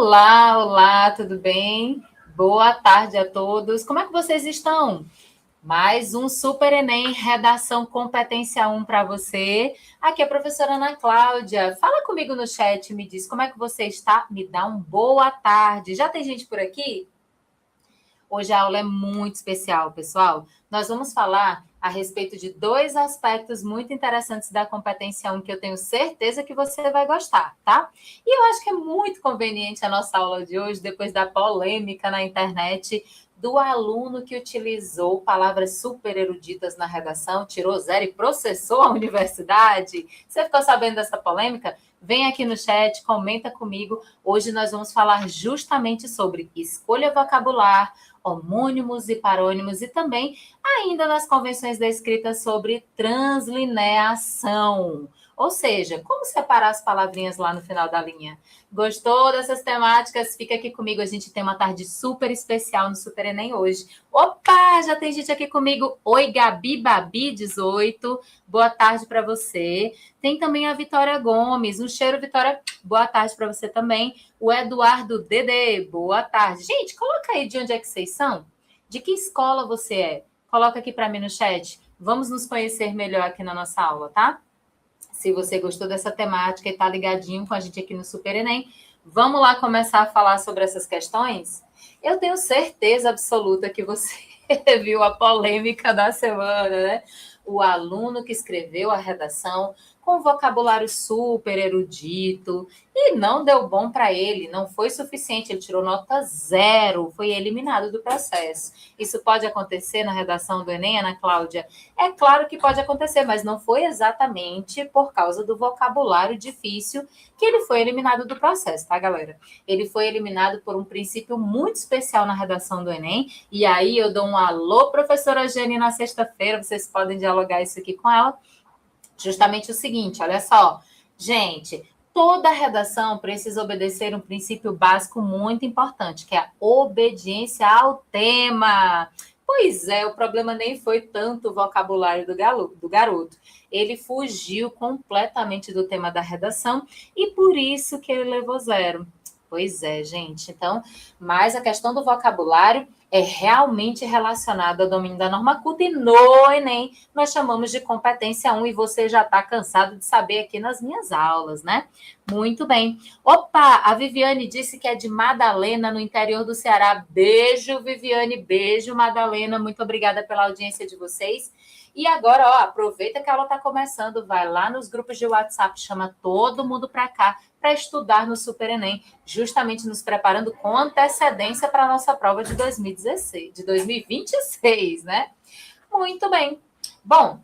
Olá, olá, tudo bem? Boa tarde a todos. Como é que vocês estão? Mais um Super Enem Redação Competência 1 para você. Aqui é a professora Ana Cláudia. Fala comigo no chat, me diz como é que você está. Me dá um boa tarde. Já tem gente por aqui? Hoje a aula é muito especial, pessoal. Nós vamos falar a respeito de dois aspectos muito interessantes da competência 1 que eu tenho certeza que você vai gostar, tá? E eu acho que é muito conveniente a nossa aula de hoje, depois da polêmica na internet do aluno que utilizou palavras super eruditas na redação, tirou zero e processou a universidade. Você ficou sabendo dessa polêmica? Vem aqui no chat, comenta comigo. Hoje nós vamos falar justamente sobre escolha vocabular, homônimos e parônimos e também ainda nas convenções da escrita sobre translineação. Ou seja, como separar as palavrinhas lá no final da linha. Gostou dessas temáticas? Fica aqui comigo, a gente tem uma tarde super especial no Super Enem hoje. Opa, já tem gente aqui comigo. Oi, Gabi Babi 18. Boa tarde para você. Tem também a Vitória Gomes. Um cheiro, Vitória. Boa tarde para você também. O Eduardo Dedê. Boa tarde. Gente, coloca aí de onde é que vocês são. De que escola você é? Coloca aqui para mim no chat. Vamos nos conhecer melhor aqui na nossa aula, tá? Se você gostou dessa temática e está ligadinho com a gente aqui no Super Enem, vamos lá começar a falar sobre essas questões? Eu tenho certeza absoluta que você viu a polêmica da semana, né? O aluno que escreveu a redação com vocabulário super erudito e não deu bom para ele, não foi suficiente, ele tirou nota 0, foi eliminado do processo. Isso pode acontecer na redação do Enem, Ana Cláudia? É claro que pode acontecer, mas não foi exatamente por causa do vocabulário difícil que ele foi eliminado do processo, tá, galera? Ele foi eliminado por um princípio muito especial na redação do Enem, e aí eu dou um alô, professora Jane, na sexta-feira, vocês podem dialogar isso aqui com ela. Justamente o seguinte, olha só, gente, toda redação precisa obedecer um princípio básico muito importante, que é a obediência ao tema. Pois é, o problema nem foi tanto o vocabulário do garoto. Ele fugiu completamente do tema da redação e por isso que ele levou 0. Pois é, gente. Então, mas a questão do vocabulário é realmente relacionada ao domínio da norma culta e no Enem nós chamamos de competência 1 e você já está cansado de saber aqui nas minhas aulas, né? Muito bem. Opa, a Viviane disse que é de Madalena, no interior do Ceará. Beijo, Viviane, beijo, Madalena. Muito obrigada pela audiência de vocês. E agora, ó, aproveita que a aula está começando, vai lá nos grupos de WhatsApp, chama todo mundo para cá para estudar no Super Enem, justamente nos preparando com antecedência para a nossa prova de 2016, de 2026, né? Muito bem. Bom,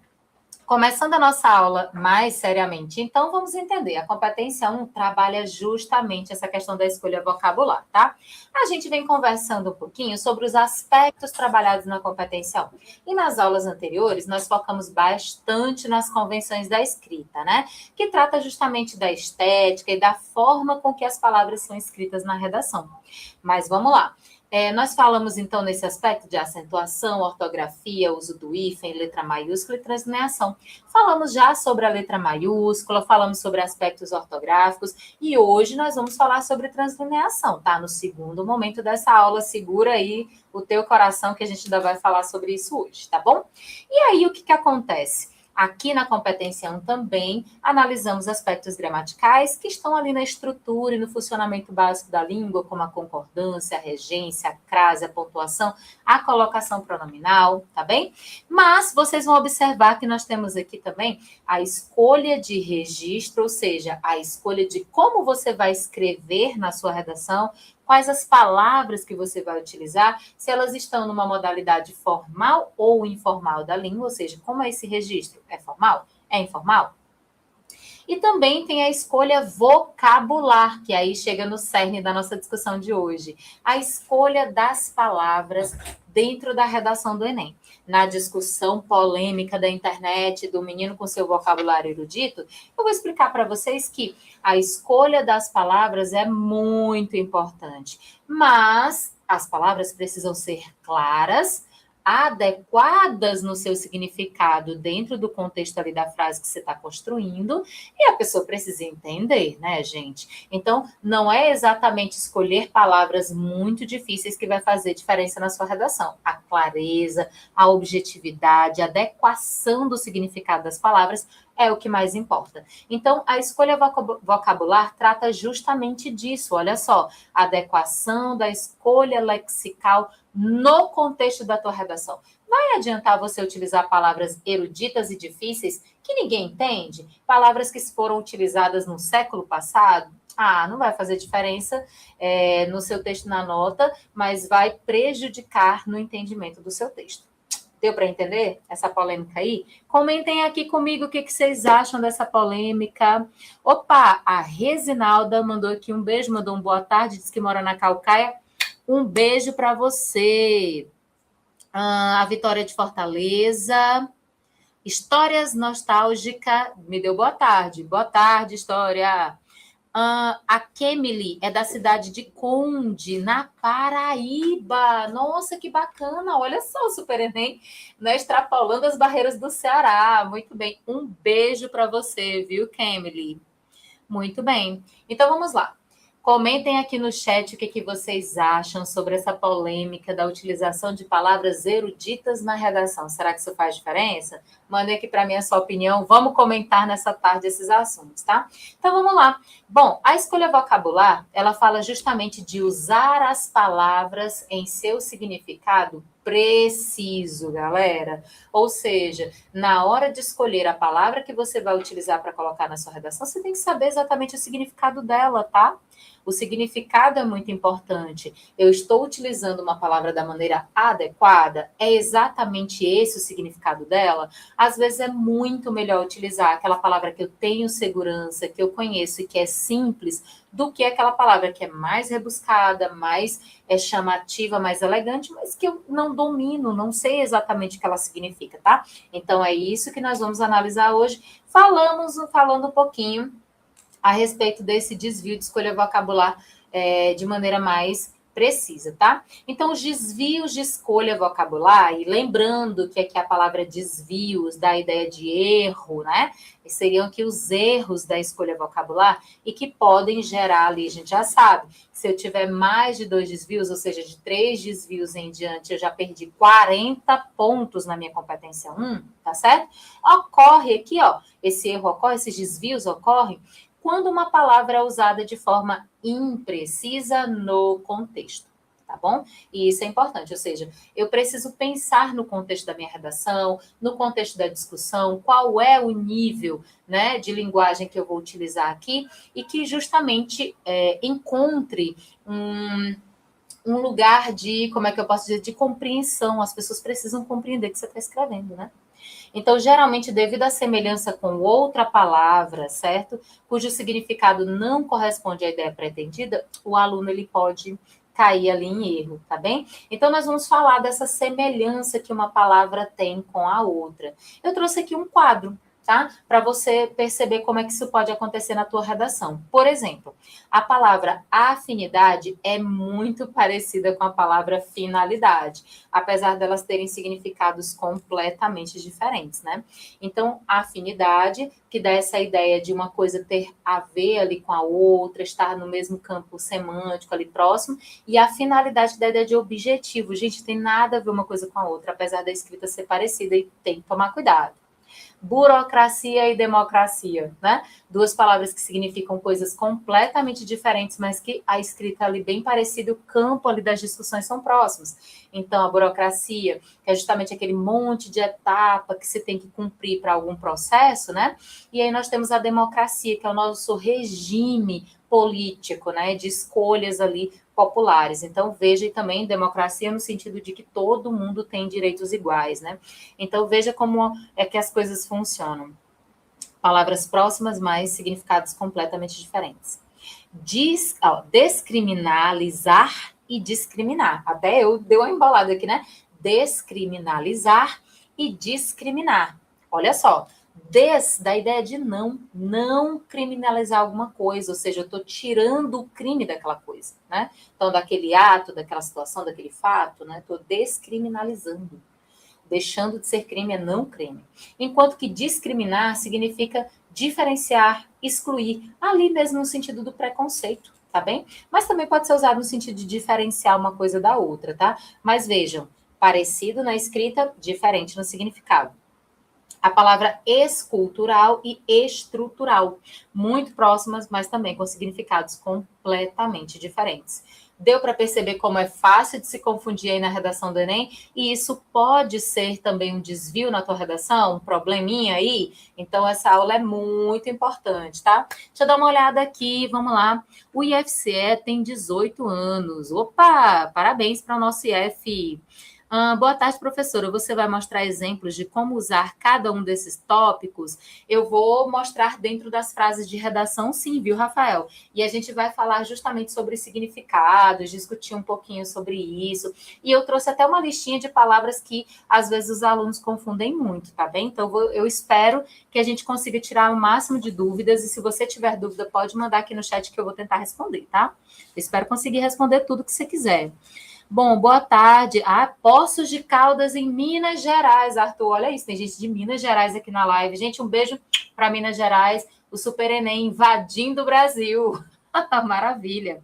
começando a nossa aula mais seriamente, então vamos entender. A competência 1 trabalha justamente essa questão da escolha vocabular, tá? A gente vem conversando um pouquinho sobre os aspectos trabalhados na competência 1. E nas aulas anteriores, nós focamos bastante nas convenções da escrita, né? Que trata justamente da estética e da forma com que as palavras são escritas na redação. Mas vamos lá. Nós falamos, então, nesse aspecto de acentuação, ortografia, uso do hífen, letra maiúscula e translineação. Falamos já sobre a letra maiúscula, falamos sobre aspectos ortográficos e hoje nós vamos falar sobre translineação, tá? No segundo momento dessa aula, segura aí o teu coração que a gente ainda vai falar sobre isso hoje, tá bom? E aí, o que acontece? Aqui na competência 1 também analisamos aspectos gramaticais que estão ali na estrutura e no funcionamento básico da língua, como a concordância, a regência, a crase, a pontuação, a colocação pronominal, tá bem? Mas vocês vão observar que nós temos aqui também a escolha de registro, ou seja, a escolha de como você vai escrever na sua redação, quais as palavras que você vai utilizar, se elas estão numa modalidade formal ou informal da língua, ou seja, como é esse registro? É formal? É informal? E também tem a escolha vocabular, que aí chega no cerne da nossa discussão de hoje. A escolha das palavras dentro da redação do Enem. Na discussão polêmica da internet, do menino com seu vocabulário erudito, eu vou explicar para vocês que a escolha das palavras é muito importante, mas as palavras precisam ser claras, adequadas no seu significado dentro do contexto ali da frase que você está construindo, e a pessoa precisa entender, né, gente? Então, não é exatamente escolher palavras muito difíceis que vai fazer diferença na sua redação. A clareza, a objetividade, a adequação do significado das palavras é o que mais importa. Então, a escolha vocabular trata justamente disso, olha só, a adequação da escolha lexical no contexto da tua redação. Vai adiantar você utilizar palavras eruditas e difíceis que ninguém entende? Palavras que foram utilizadas no século passado? Ah, não vai fazer diferença no seu texto na nota, mas vai prejudicar no entendimento do seu texto. Deu para entender essa polêmica aí? Comentem aqui comigo o que vocês acham dessa polêmica. Opa, a Resinalda mandou aqui um beijo, mandou uma boa tarde, disse que mora na Calcaia. Um beijo para você. A Vitória de Fortaleza. Histórias nostálgicas. Me deu boa tarde. Boa tarde, História. A Kemily é da cidade de Conde, na Paraíba. Nossa, que bacana! Olha só o Super Enem, né? Extrapolando as barreiras do Ceará. Muito bem. Um beijo para você, viu, Kemily? Muito bem. Então vamos lá. Comentem aqui no chat o que vocês acham sobre essa polêmica da utilização de palavras eruditas na redação. Será que isso faz diferença? Mandem aqui para mim a sua opinião. Vamos comentar nessa tarde esses assuntos, tá? Então vamos lá. Bom, a escolha vocabular, ela fala justamente de usar as palavras em seu significado preciso, galera. Ou seja, na hora de escolher a palavra que você vai utilizar para colocar na sua redação, você tem que saber exatamente o significado dela, tá? O significado é muito importante. Eu estou utilizando uma palavra da maneira adequada? É exatamente esse o significado dela? Às vezes é muito melhor utilizar aquela palavra que eu tenho segurança, que eu conheço e que é simples, do que aquela palavra que é mais rebuscada, mais chamativa, mais elegante, mas que eu não domino, não sei exatamente o que ela significa, tá? Então é isso que nós vamos analisar hoje. Falando um pouquinho a respeito desse desvio de escolha vocabular de maneira mais precisa, tá? Então, os desvios de escolha vocabular, e lembrando que aqui a palavra desvios dá a ideia de erro, né? E seriam aqui os erros da escolha vocabular e que podem gerar ali, a gente já sabe, se eu tiver mais de 2 desvios, ou seja, de 3 desvios em diante, eu já perdi 40 pontos na minha competência 1, tá certo? Ocorre aqui, ó, esse erro ocorre, esses desvios ocorrem quando uma palavra é usada de forma imprecisa no contexto, tá bom? E isso é importante, ou seja, eu preciso pensar no contexto da minha redação, no contexto da discussão, qual é o nível, né, de linguagem que eu vou utilizar aqui e que justamente encontre um lugar de, como é que eu posso dizer, de compreensão. As pessoas precisam compreender o que você está escrevendo, né? Então, geralmente, devido à semelhança com outra palavra, certo? Cujo significado não corresponde à ideia pretendida, o aluno ele pode cair ali em erro, tá bem? Então, nós vamos falar dessa semelhança que uma palavra tem com a outra. Eu trouxe aqui um quadro, tá? Para você perceber como é que isso pode acontecer na tua redação. Por exemplo, a palavra afinidade é muito parecida com a palavra finalidade, apesar delas terem significados completamente diferentes, né? Então, a afinidade, que dá essa ideia de uma coisa ter a ver ali com a outra, estar no mesmo campo semântico ali próximo, e a finalidade da ideia de objetivo. Gente, tem nada a ver uma coisa com a outra, apesar da escrita ser parecida, e tem que tomar cuidado. Burocracia e democracia, né? 2 palavras que significam coisas completamente diferentes, mas que a escrita ali bem parecida, o campo ali das discussões são próximos. Então, a burocracia, que é justamente aquele monte de etapa que se tem que cumprir para algum processo, né? E aí nós temos a democracia, que é o nosso regime político, né? De escolhas ali populares. Então, veja também democracia no sentido de que todo mundo tem direitos iguais, né? Então, veja como é que as coisas funcionam. Palavras próximas, mas significados completamente diferentes. Descriminalizar e discriminar. Até eu dei uma embolada aqui, né? Descriminalizar e discriminar. Olha só, da ideia de não criminalizar alguma coisa, ou seja, eu estou tirando o crime daquela coisa, né? Então, daquele ato, daquela situação, daquele fato, né? Estou descriminalizando. deixando de ser crime é não crime. Enquanto que discriminar significa diferenciar, excluir, ali mesmo no sentido do preconceito, tá bem? Mas também pode ser usado no sentido de diferenciar uma coisa da outra, tá? Mas vejam, parecido na escrita, diferente no significado. A palavra escultural e estrutural, muito próximas, mas também com significados completamente diferentes. Deu para perceber como é fácil de se confundir aí na redação do Enem? E isso pode ser também um desvio na tua redação, um probleminha aí? Então, essa aula é muito importante, tá? Deixa eu dar uma olhada aqui, vamos lá. O IFCE tem 18 anos. Opa, parabéns para o nosso IF. Boa tarde, professora. Você vai mostrar exemplos de como usar cada um desses tópicos? Eu vou mostrar dentro das frases de redação, sim, viu, Rafael? E a gente vai falar justamente sobre significados, discutir um pouquinho sobre isso. E eu trouxe até uma listinha de palavras que, às vezes, os alunos confundem muito, tá bem? Então, eu espero que a gente consiga tirar o máximo de dúvidas. E se você tiver dúvida, pode mandar aqui no chat que eu vou tentar responder, tá? Eu espero conseguir responder tudo que você quiser. Bom, boa tarde. Poços de Caldas em Minas Gerais, Arthur. Olha isso, tem gente de Minas Gerais aqui na live. Gente, um beijo para Minas Gerais. O Super Enem invadindo o Brasil. Maravilha.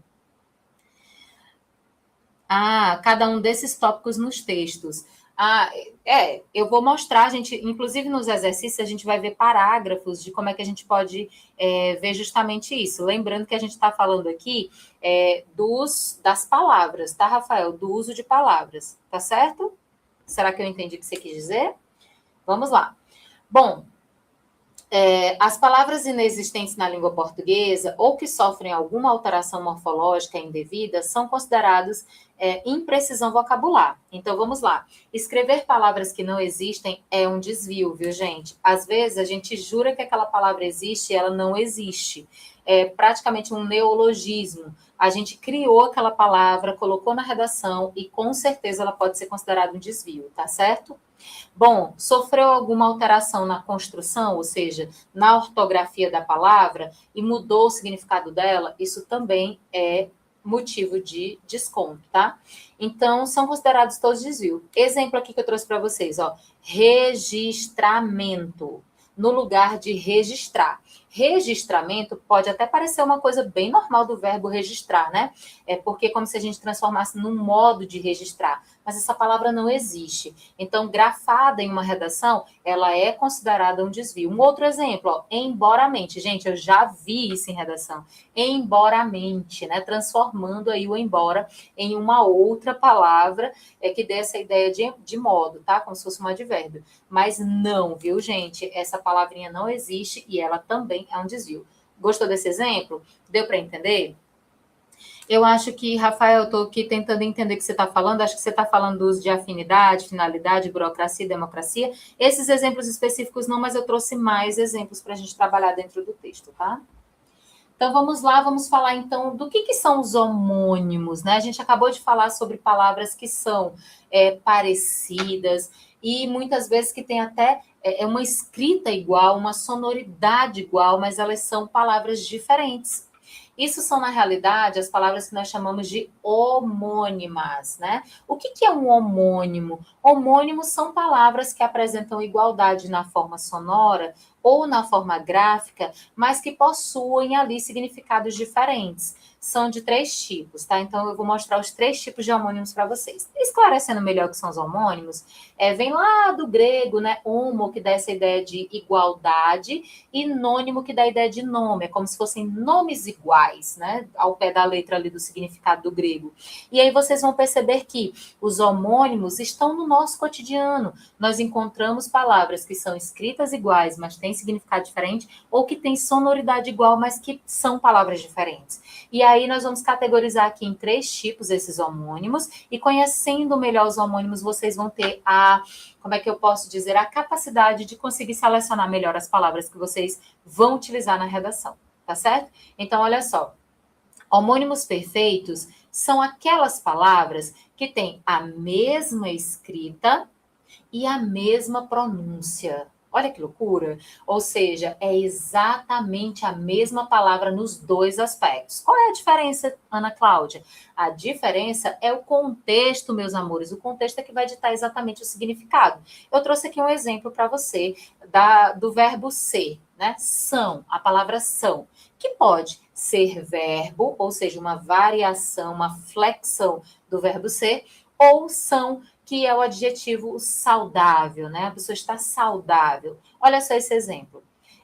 Cada um desses tópicos nos textos. Eu vou mostrar, gente, inclusive nos exercícios, a gente vai ver parágrafos de como é que a gente pode ver justamente isso. Lembrando que a gente está falando aqui das palavras, tá, Rafael? Do uso de palavras, tá certo? Será que eu entendi o que você quis dizer? Vamos lá. Bom, as palavras inexistentes na língua portuguesa ou que sofrem alguma alteração morfológica indevida são considerados imprecisão vocabular. Então, vamos lá. Escrever palavras que não existem é um desvio, viu, gente? Às vezes, a gente jura que aquela palavra existe e ela não existe. É praticamente um neologismo. A gente criou aquela palavra, colocou na redação e, com certeza, ela pode ser considerada um desvio, tá certo? Bom, sofreu alguma alteração na construção, ou seja, na ortografia da palavra, e mudou o significado dela, isso também é motivo de desconto, tá? Então, são considerados todos desvio. Exemplo aqui que eu trouxe para vocês, ó, registramento, no lugar de registrar. Registramento pode até parecer uma coisa bem normal do verbo registrar, né? É porque é como se a gente transformasse num modo de registrar, mas essa palavra não existe. Então, grafada em uma redação, ela é considerada um desvio. Um outro exemplo, ó, emboramente. Gente, eu já vi isso em redação. Emboramente, né? Transformando aí o embora em uma outra palavra que dê essa ideia de modo, tá? Como se fosse um advérbio. Mas não, viu, gente? Essa palavrinha não existe e ela também é um desvio. Gostou desse exemplo? Deu para entender? Eu acho que, Rafael, eu estou aqui tentando entender o que você está falando. Acho que você está falando do uso de afinidade, finalidade, burocracia e democracia. Esses exemplos específicos não, mas eu trouxe mais exemplos para a gente trabalhar dentro do texto, tá? Então, vamos lá, vamos falar, então, do que são os homônimos, né? A gente acabou de falar sobre palavras que são parecidas e muitas vezes que tem até uma escrita igual, uma sonoridade igual, mas elas são palavras diferentes. Isso são, na realidade, as palavras que nós chamamos de homônimas, né? O que é um homônimo? Homônimos são palavras que apresentam igualdade na forma sonora ou na forma gráfica, mas que possuem ali significados diferentes. São de 3 tipos, tá? Então, eu vou mostrar os 3 tipos de homônimos para vocês. Esclarecendo melhor o que são os homônimos, vem lá do grego, né? Homo, que dá essa ideia de igualdade, e nônimo, que dá a ideia de nome. É como se fossem nomes iguais, né? Ao pé da letra ali do significado do grego. E aí vocês vão perceber que os homônimos estão no nosso cotidiano. Nós encontramos palavras que são escritas iguais, mas têm significado diferente, ou que têm sonoridade igual, mas que são palavras diferentes. E aí nós vamos categorizar aqui em 3 tipos esses homônimos, e conhecendo melhor os homônimos, vocês vão ter como é que eu posso dizer, a capacidade de conseguir selecionar melhor as palavras que vocês vão utilizar na redação, tá certo? Então, olha só, homônimos perfeitos são aquelas palavras que têm a mesma escrita e a mesma pronúncia. Olha que loucura. Ou seja, é exatamente a mesma palavra nos dois aspectos. Qual é a diferença, Ana Cláudia? A diferença é o contexto, meus amores. O contexto é que vai ditar exatamente o significado. Eu trouxe aqui um exemplo para você do verbo ser, né? São, a palavra são, que pode ser verbo, ou seja, uma variação, uma flexão do verbo ser, ou são, que é o adjetivo saudável, né? A pessoa está saudável. Olha só esse exemplo.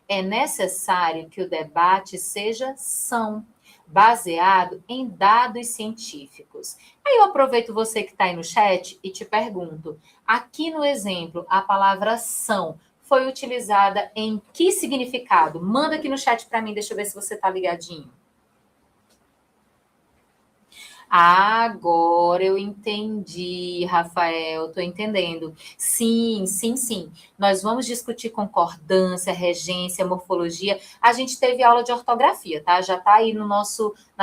É necessário que o debate seja são, baseado em dados científicos. Aí eu aproveito você que está aí no chat e te pergunto: aqui no exemplo, a palavra são foi utilizada em que significado? Manda aqui no chat para mim, deixa eu ver se você está ligadinho. Agora eu entendi, Rafael, estou entendendo. Sim, sim, sim. Nós vamos discutir concordância, regência, morfologia. A gente teve aula de ortografia, tá? Já está aí na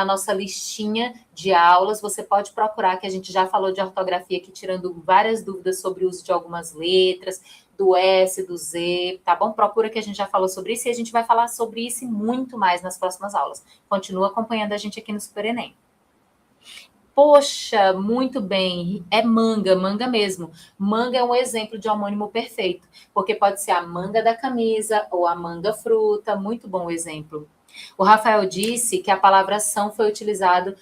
nossa listinha de aulas. Você pode procurar, que a gente já falou de ortografia aqui, tirando várias dúvidas sobre o uso de algumas letras, do S, do Z, tá bom? Procura que a gente já falou sobre isso e a gente vai falar sobre isso e muito mais nas próximas aulas. Continua acompanhando a gente aqui no Super Enem. Poxa, muito bem. É manga, manga mesmo. Manga é um exemplo de homônimo perfeito, porque pode ser a manga da camisa ou a manga fruta. Muito bom exemplo. O Rafael disse que a palavra são foi utilizado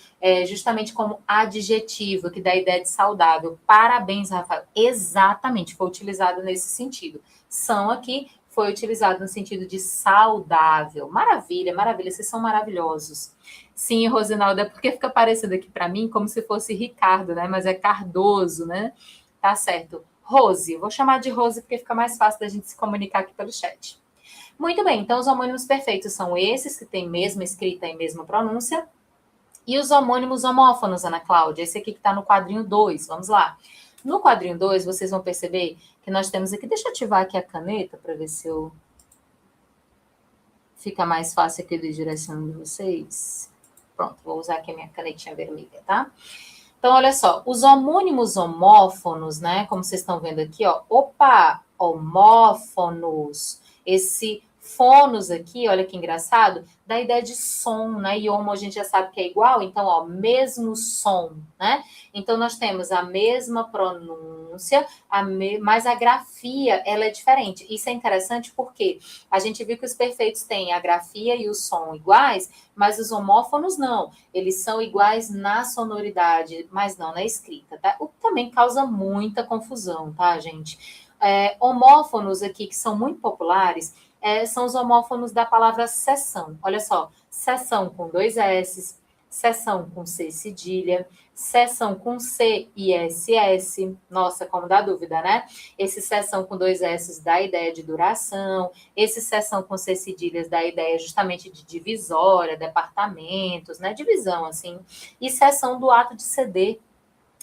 justamente como adjetivo, que dá a ideia de saudável. Parabéns, Rafael. Exatamente, foi utilizado nesse sentido. São aqui foi utilizado no sentido de saudável. Maravilha, maravilha, vocês são maravilhosos. Sim, Rosinaldo, é porque fica parecendo aqui para mim como se fosse Ricardo, né? Mas é Cardoso, né? Tá certo. Rose, vou chamar de Rose porque fica mais fácil da gente se comunicar aqui pelo chat. Muito bem, então os homônimos perfeitos são esses que têm mesma escrita e mesma pronúncia. E os homônimos homófonos, Ana Cláudia, esse aqui que está no quadrinho 2, vamos lá. No quadrinho 2, vocês vão perceber que nós temos aqui, deixa eu ativar aqui a caneta para ver se eu fica mais fácil aqui de direcionando vocês. Pronto, vou usar aqui a minha canetinha vermelha, tá? Então, olha só, os homônimos homófonos, né? Como vocês estão vendo aqui, ó. Opa, homófonos. Esse fonos aqui, olha que engraçado, dá a ideia de som, né? E homo a gente já sabe que é igual, então, ó, mesmo som, né? Então, nós temos a mesma pronúncia, mas a grafia, ela é diferente. Isso é interessante porque a gente viu que os perfeitos têm a grafia e o som iguais, mas os homófonos não. Eles são iguais na sonoridade, mas não na escrita, tá? O que também causa muita confusão, tá, gente? Homófonos aqui que são muito populares são os homófonos da palavra seção. Olha só, seção com 2 S, seção com C cedilha, seção com C e SS. Nossa, como dá dúvida, né? Esse seção com 2 S dá a ideia de duração, esse seção com C cedilhas dá a ideia justamente de divisória, departamentos, né? Divisão, assim. E seção do ato de ceder.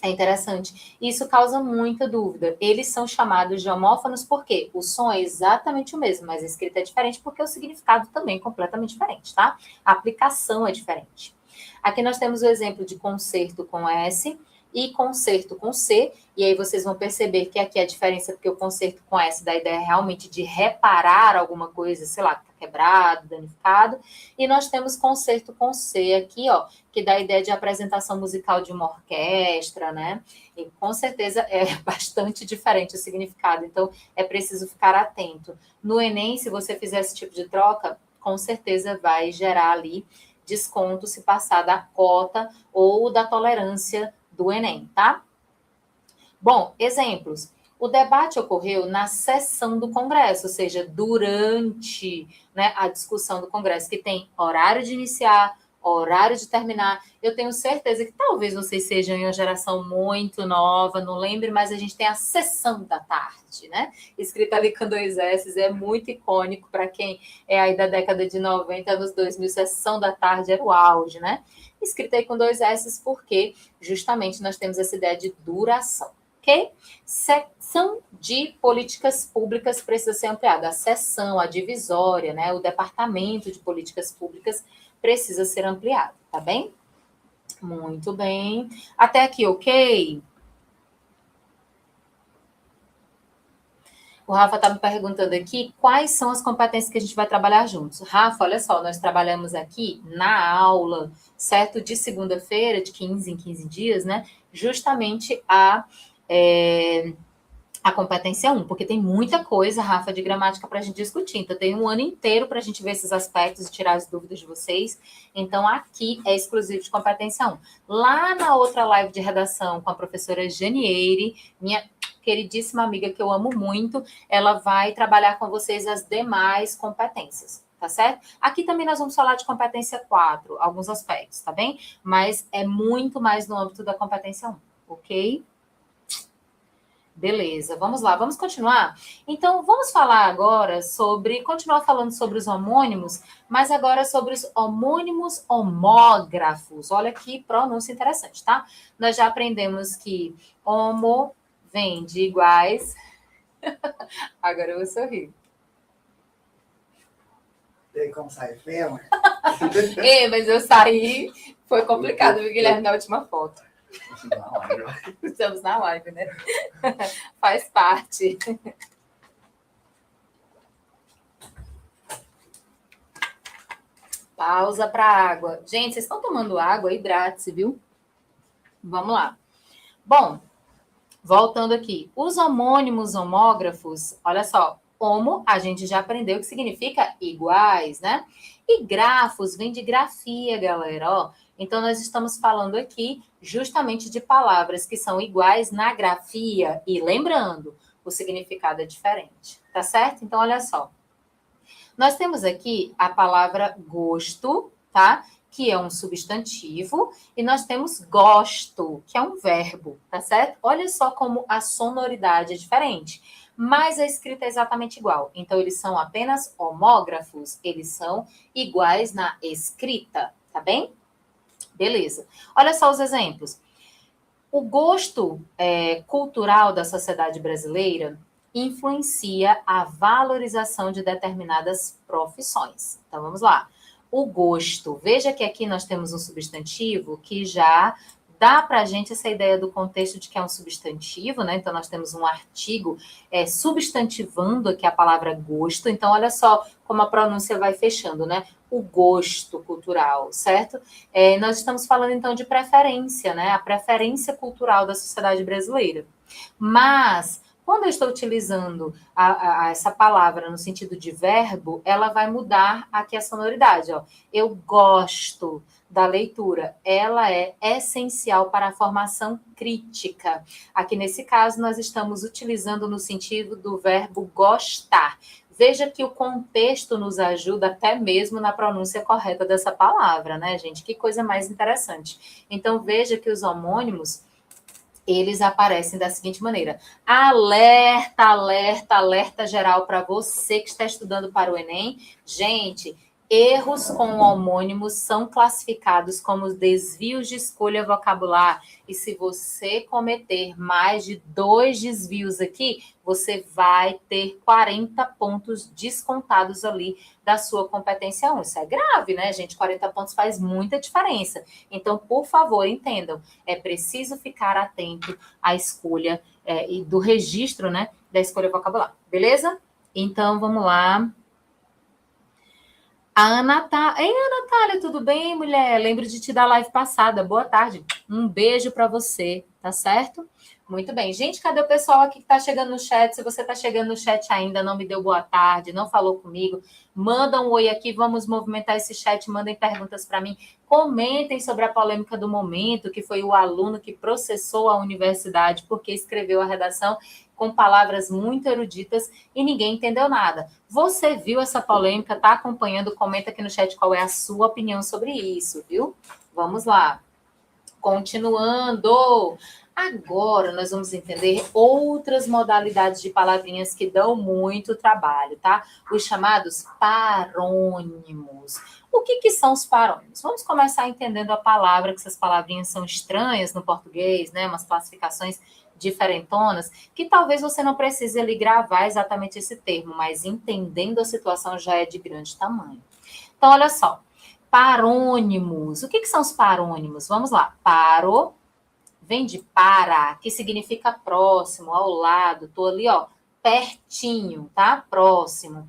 É interessante. Isso causa muita dúvida. Eles são chamados de homófonos porque o som é exatamente o mesmo, mas a escrita é diferente porque o significado também é completamente diferente, tá? A aplicação é diferente. Aqui nós temos o exemplo de concerto com S e concerto com C, e aí vocês vão perceber que aqui a diferença é porque o concerto com S dá a ideia realmente de reparar alguma coisa, sei lá, que está quebrado, danificado, e nós temos concerto com C aqui, ó, que dá a ideia de apresentação musical de uma orquestra, né? E com certeza é bastante diferente o significado, então é preciso ficar atento. No Enem, se você fizer esse tipo de troca, com certeza vai gerar ali desconto se passar da cota ou da tolerância do Enem, tá? Bom, exemplos. O debate ocorreu na sessão do Congresso, ou seja, durante, né, a discussão do Congresso, que tem horário de iniciar, horário de terminar. Eu tenho certeza que talvez vocês sejam uma geração muito nova, não lembre, mas a gente tem a sessão da tarde, né? Escrita ali com 2 S, é muito icônico para quem é aí da década de 90, anos 2000, sessão da tarde era o auge, né? Escrita aí com 2 S porque justamente nós temos essa ideia de duração. Ok? Seção de políticas públicas precisa ser ampliada. A seção, a divisória, né? O departamento de políticas públicas precisa ser ampliado, tá bem? Muito bem. Até aqui, ok? O Rafa está me perguntando aqui quais são as competências que a gente vai trabalhar juntos. Rafa, olha só, nós trabalhamos aqui na aula, certo? De segunda-feira, de 15 em 15 dias, né? Justamente a competência 1, porque tem muita coisa, Rafa, de gramática para a gente discutir. Então, tem um ano inteiro para a gente ver esses aspectos e tirar as dúvidas de vocês. Então, aqui é exclusivo de competência 1. Lá na outra live de redação com a professora Janieire, minha queridíssima amiga que eu amo muito, ela vai trabalhar com vocês as demais competências, tá certo? Aqui também nós vamos falar de competência 4, alguns aspectos, tá bem? Mas é muito mais no âmbito da competência 1, ok? Beleza, vamos lá, vamos continuar? Então, vamos falar agora continuar falando sobre os homônimos, mas agora sobre os homônimos homógrafos. Olha que pronúncia interessante, tá? Nós já aprendemos que homo vem de iguais. Agora eu vou sorrir. E aí, como sai feio? Mas eu saí, foi complicado, viu, Guilherme, na última foto. Estamos na live, né? Faz parte. Pausa para água. Gente, vocês estão tomando água? Hidrate-se, viu? Vamos lá. Bom, voltando aqui. Os homônimos homógrafos, olha só. Homo, a gente já aprendeu que significa iguais, né? E grafos vem de grafia, galera, ó. Então, nós estamos falando aqui justamente de palavras que são iguais na grafia. E lembrando, o significado é diferente, tá certo? Então, olha só. Nós temos aqui a palavra gosto, tá? Que é um substantivo. E nós temos gosto, que é um verbo, tá certo? Olha só como a sonoridade é diferente. Mas a escrita é exatamente igual. Então, eles são apenas homógrafos. Eles são iguais na escrita, tá bem? Beleza. Olha só os exemplos. O gosto cultural da sociedade brasileira influencia a valorização de determinadas profissões. Então, vamos lá. O gosto. Veja que aqui nós temos um substantivo que já dá para a gente essa ideia do contexto de que é um substantivo, né? Então, nós temos um artigo substantivando aqui a palavra gosto. Então, olha só como a pronúncia vai fechando, né? O gosto cultural, certo? Nós estamos falando, então, de preferência, né? A preferência cultural da sociedade brasileira. Mas, quando eu estou utilizando essa palavra no sentido de verbo, ela vai mudar aqui a sonoridade, ó. Eu gosto da leitura, ela é essencial para a formação crítica. Aqui nesse caso, nós estamos utilizando no sentido do verbo gostar. Veja que o contexto nos ajuda até mesmo na pronúncia correta dessa palavra, né, gente? Que coisa mais interessante. Então, veja que os homônimos, eles aparecem da seguinte maneira. Alerta, alerta, alerta geral para você que está estudando para o Enem. Gente, erros com homônimos são classificados como desvios de escolha vocabular. E se você cometer mais de 2 desvios aqui, você vai ter 40 pontos descontados ali da sua competência 1. Isso é grave, né, gente? 40 pontos faz muita diferença. Então, por favor, entendam. É preciso ficar atento à escolha e do registro, né, da escolha vocabular. Beleza? Então, vamos lá. A Ei, Ana Natália, tudo bem, mulher? Lembro de te dar live passada. Boa tarde. Um beijo para você, tá certo? Muito bem. Gente, cadê o pessoal aqui que está chegando no chat? Se você está chegando no chat ainda, não me deu boa tarde, não falou comigo, manda um oi aqui, vamos movimentar esse chat, mandem perguntas para mim. Comentem sobre a polêmica do momento, que foi o aluno que processou a universidade porque escreveu a redação com palavras muito eruditas e ninguém entendeu nada. Você viu essa polêmica, está acompanhando? Comenta aqui no chat qual é a sua opinião sobre isso, viu? Vamos lá. Continuando. Agora nós vamos entender outras modalidades de palavrinhas que dão muito trabalho, tá? Os chamados parônimos. O que são os parônimos? Vamos começar entendendo a palavra, que essas palavrinhas são estranhas no português, né? Umas classificações diferentonas, que talvez você não precise ali gravar exatamente esse termo, mas entendendo a situação já é de grande tamanho. Então, olha só. Parônimos. O que são os parônimos? Vamos lá. Vem de para, que significa próximo, ao lado. Estou ali, ó, pertinho, tá? Próximo.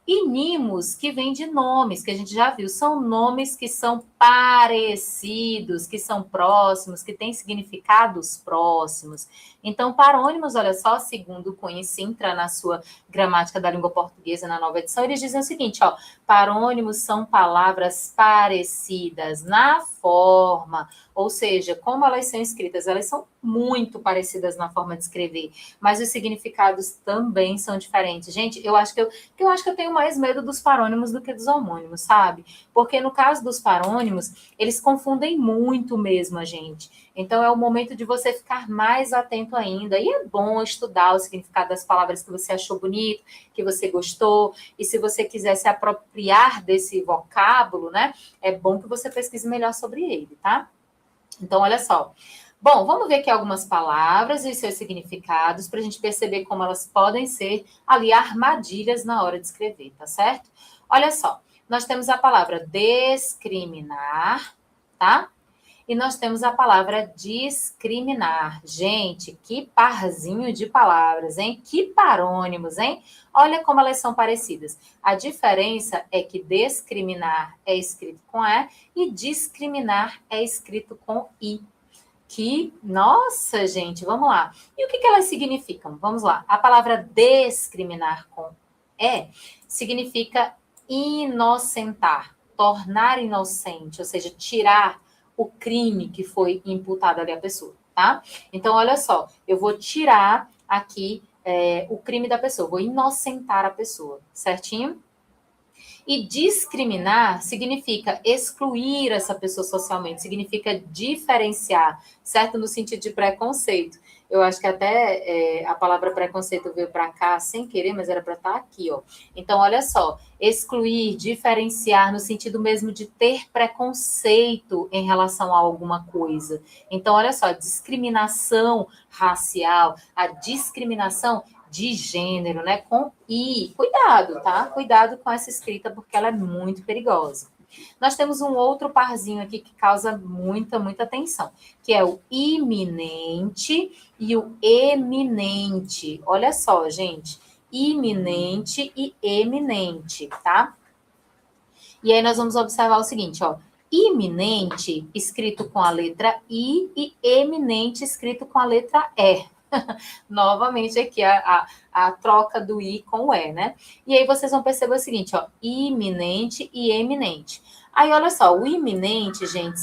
E nimos, que vem de nomes, que a gente já viu, são nomes que são parecidos, que são próximos, que têm significados próximos. Então, parônimos, olha só, segundo o Cunha Sintra, na sua Gramática da Língua Portuguesa, na nova edição, eles dizem o seguinte, ó, parônimos são palavras parecidas na forma, ou seja, como elas são escritas, elas são muito parecidas na forma de escrever, mas os significados também são diferentes. Gente, eu acho que eu tenho mais medo dos parônimos do que dos homônimos, sabe? Porque no caso dos parônimos, eles confundem muito mesmo a gente. Então é o momento de você ficar mais atento ainda. E é bom estudar o significado das palavras que você achou bonito, que você gostou. E se você quiser se apropriar desse vocábulo, né? É bom que você pesquise melhor sobre ele, tá? Então, olha só. Bom, vamos ver aqui algumas palavras e seus significados para a gente perceber como elas podem ser ali armadilhas na hora de escrever, tá certo? Olha só, nós temos a palavra discriminar, tá? E nós temos a palavra discriminar. Gente, que parzinho de palavras, hein? Que parônimos, hein? Olha como elas são parecidas. A diferença é que discriminar é escrito com E e discriminar é escrito com I. Que, nossa, gente, vamos lá. E o que elas significam? Vamos lá. A palavra discriminar com E significa inocentar, tornar inocente, ou seja, tirar o crime que foi imputado ali à pessoa, tá? Então, olha só, eu vou tirar aqui o crime da pessoa, vou inocentar a pessoa, certinho? E discriminar significa excluir essa pessoa socialmente, significa diferenciar, certo? No sentido de preconceito. Eu acho que até a palavra preconceito veio para cá sem querer, mas era para estar aqui, ó. Então, olha só, excluir, diferenciar, no sentido mesmo de ter preconceito em relação a alguma coisa. Então, olha só, discriminação racial, a discriminação de gênero, né? Com I. Cuidado, tá? Cuidado com essa escrita, porque ela é muito perigosa. Nós temos um outro parzinho aqui que causa muita atenção, que é o iminente e o eminente. Olha só, gente. Iminente e eminente, tá? E aí nós vamos observar o seguinte, ó. Iminente, escrito com a letra I, e eminente, escrito com a letra E. Novamente aqui a troca do I com o E, né? E aí vocês vão perceber o seguinte, ó, iminente e eminente. Aí, olha só, o iminente, gente,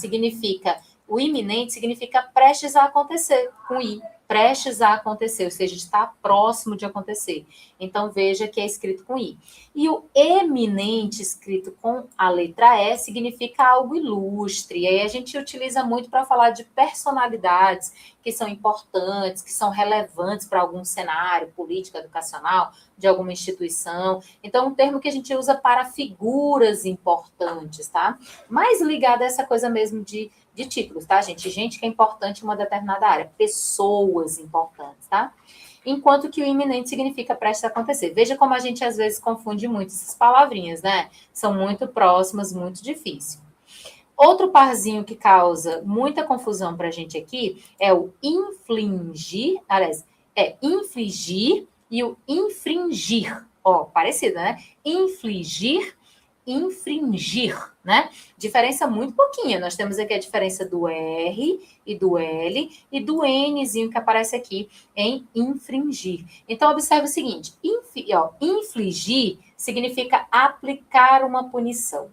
o iminente significa prestes a acontecer, com I, prestes a acontecer, ou seja, está próximo de acontecer. Então, veja que é escrito com I. E o eminente, escrito com a letra E, significa algo ilustre. E aí a gente utiliza muito para falar de personalidades que são importantes, que são relevantes para algum cenário político, educacional, de alguma instituição. Então, um termo que a gente usa para figuras importantes, tá? Mais ligado a essa coisa mesmo de títulos, tá, gente? Gente que é importante em uma determinada área, pessoas importantes, tá? Enquanto que o iminente significa prestes a acontecer. Veja como a gente às vezes confunde muito essas palavrinhas, né? São muito próximas, muito difícil. Outro parzinho que causa muita confusão para a gente aqui é o infligir, aliás, infligir e o infringir. Ó, parecido, né? Infligir, infringir, né? Diferença muito pouquinha. Nós temos aqui a diferença do R e do L e do Nzinho que aparece aqui em infringir. Então, observe o seguinte, infligir significa aplicar uma punição,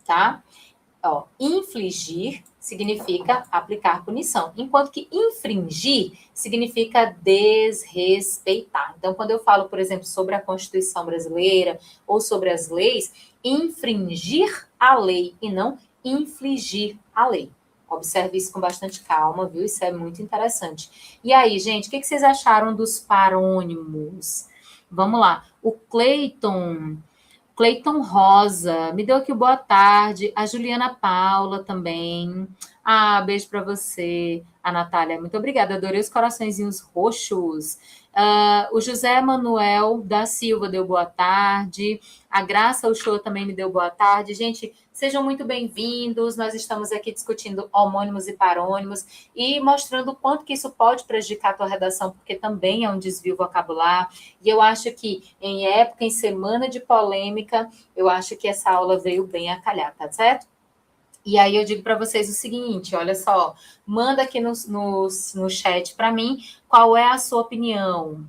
tá? Ó, infligir significa aplicar punição, enquanto que infringir significa desrespeitar. Então, quando eu falo, por exemplo, sobre a Constituição brasileira ou sobre as leis, infringir a lei e não infligir a lei. Observe isso com bastante calma, viu? Isso é muito interessante. E aí, gente, o que vocês acharam dos parônimos? Vamos lá. O Cleiton Rosa, me deu aqui o boa tarde. A Juliana Paula também. Ah, beijo para você. A Natália, muito obrigada. Adorei os coraçõezinhos roxos. O José Manuel da Silva deu boa tarde. A Graça Uchoa também me deu boa tarde. Gente, sejam muito bem-vindos. Nós estamos aqui discutindo homônimos e parônimos e mostrando o quanto que isso pode prejudicar a tua redação, porque também é um desvio vocabular. E eu acho que em época, em semana de polêmica, eu acho que essa aula veio bem a calhar, tá certo? E aí eu digo para vocês o seguinte, olha só, manda aqui no chat para mim qual é a sua opinião.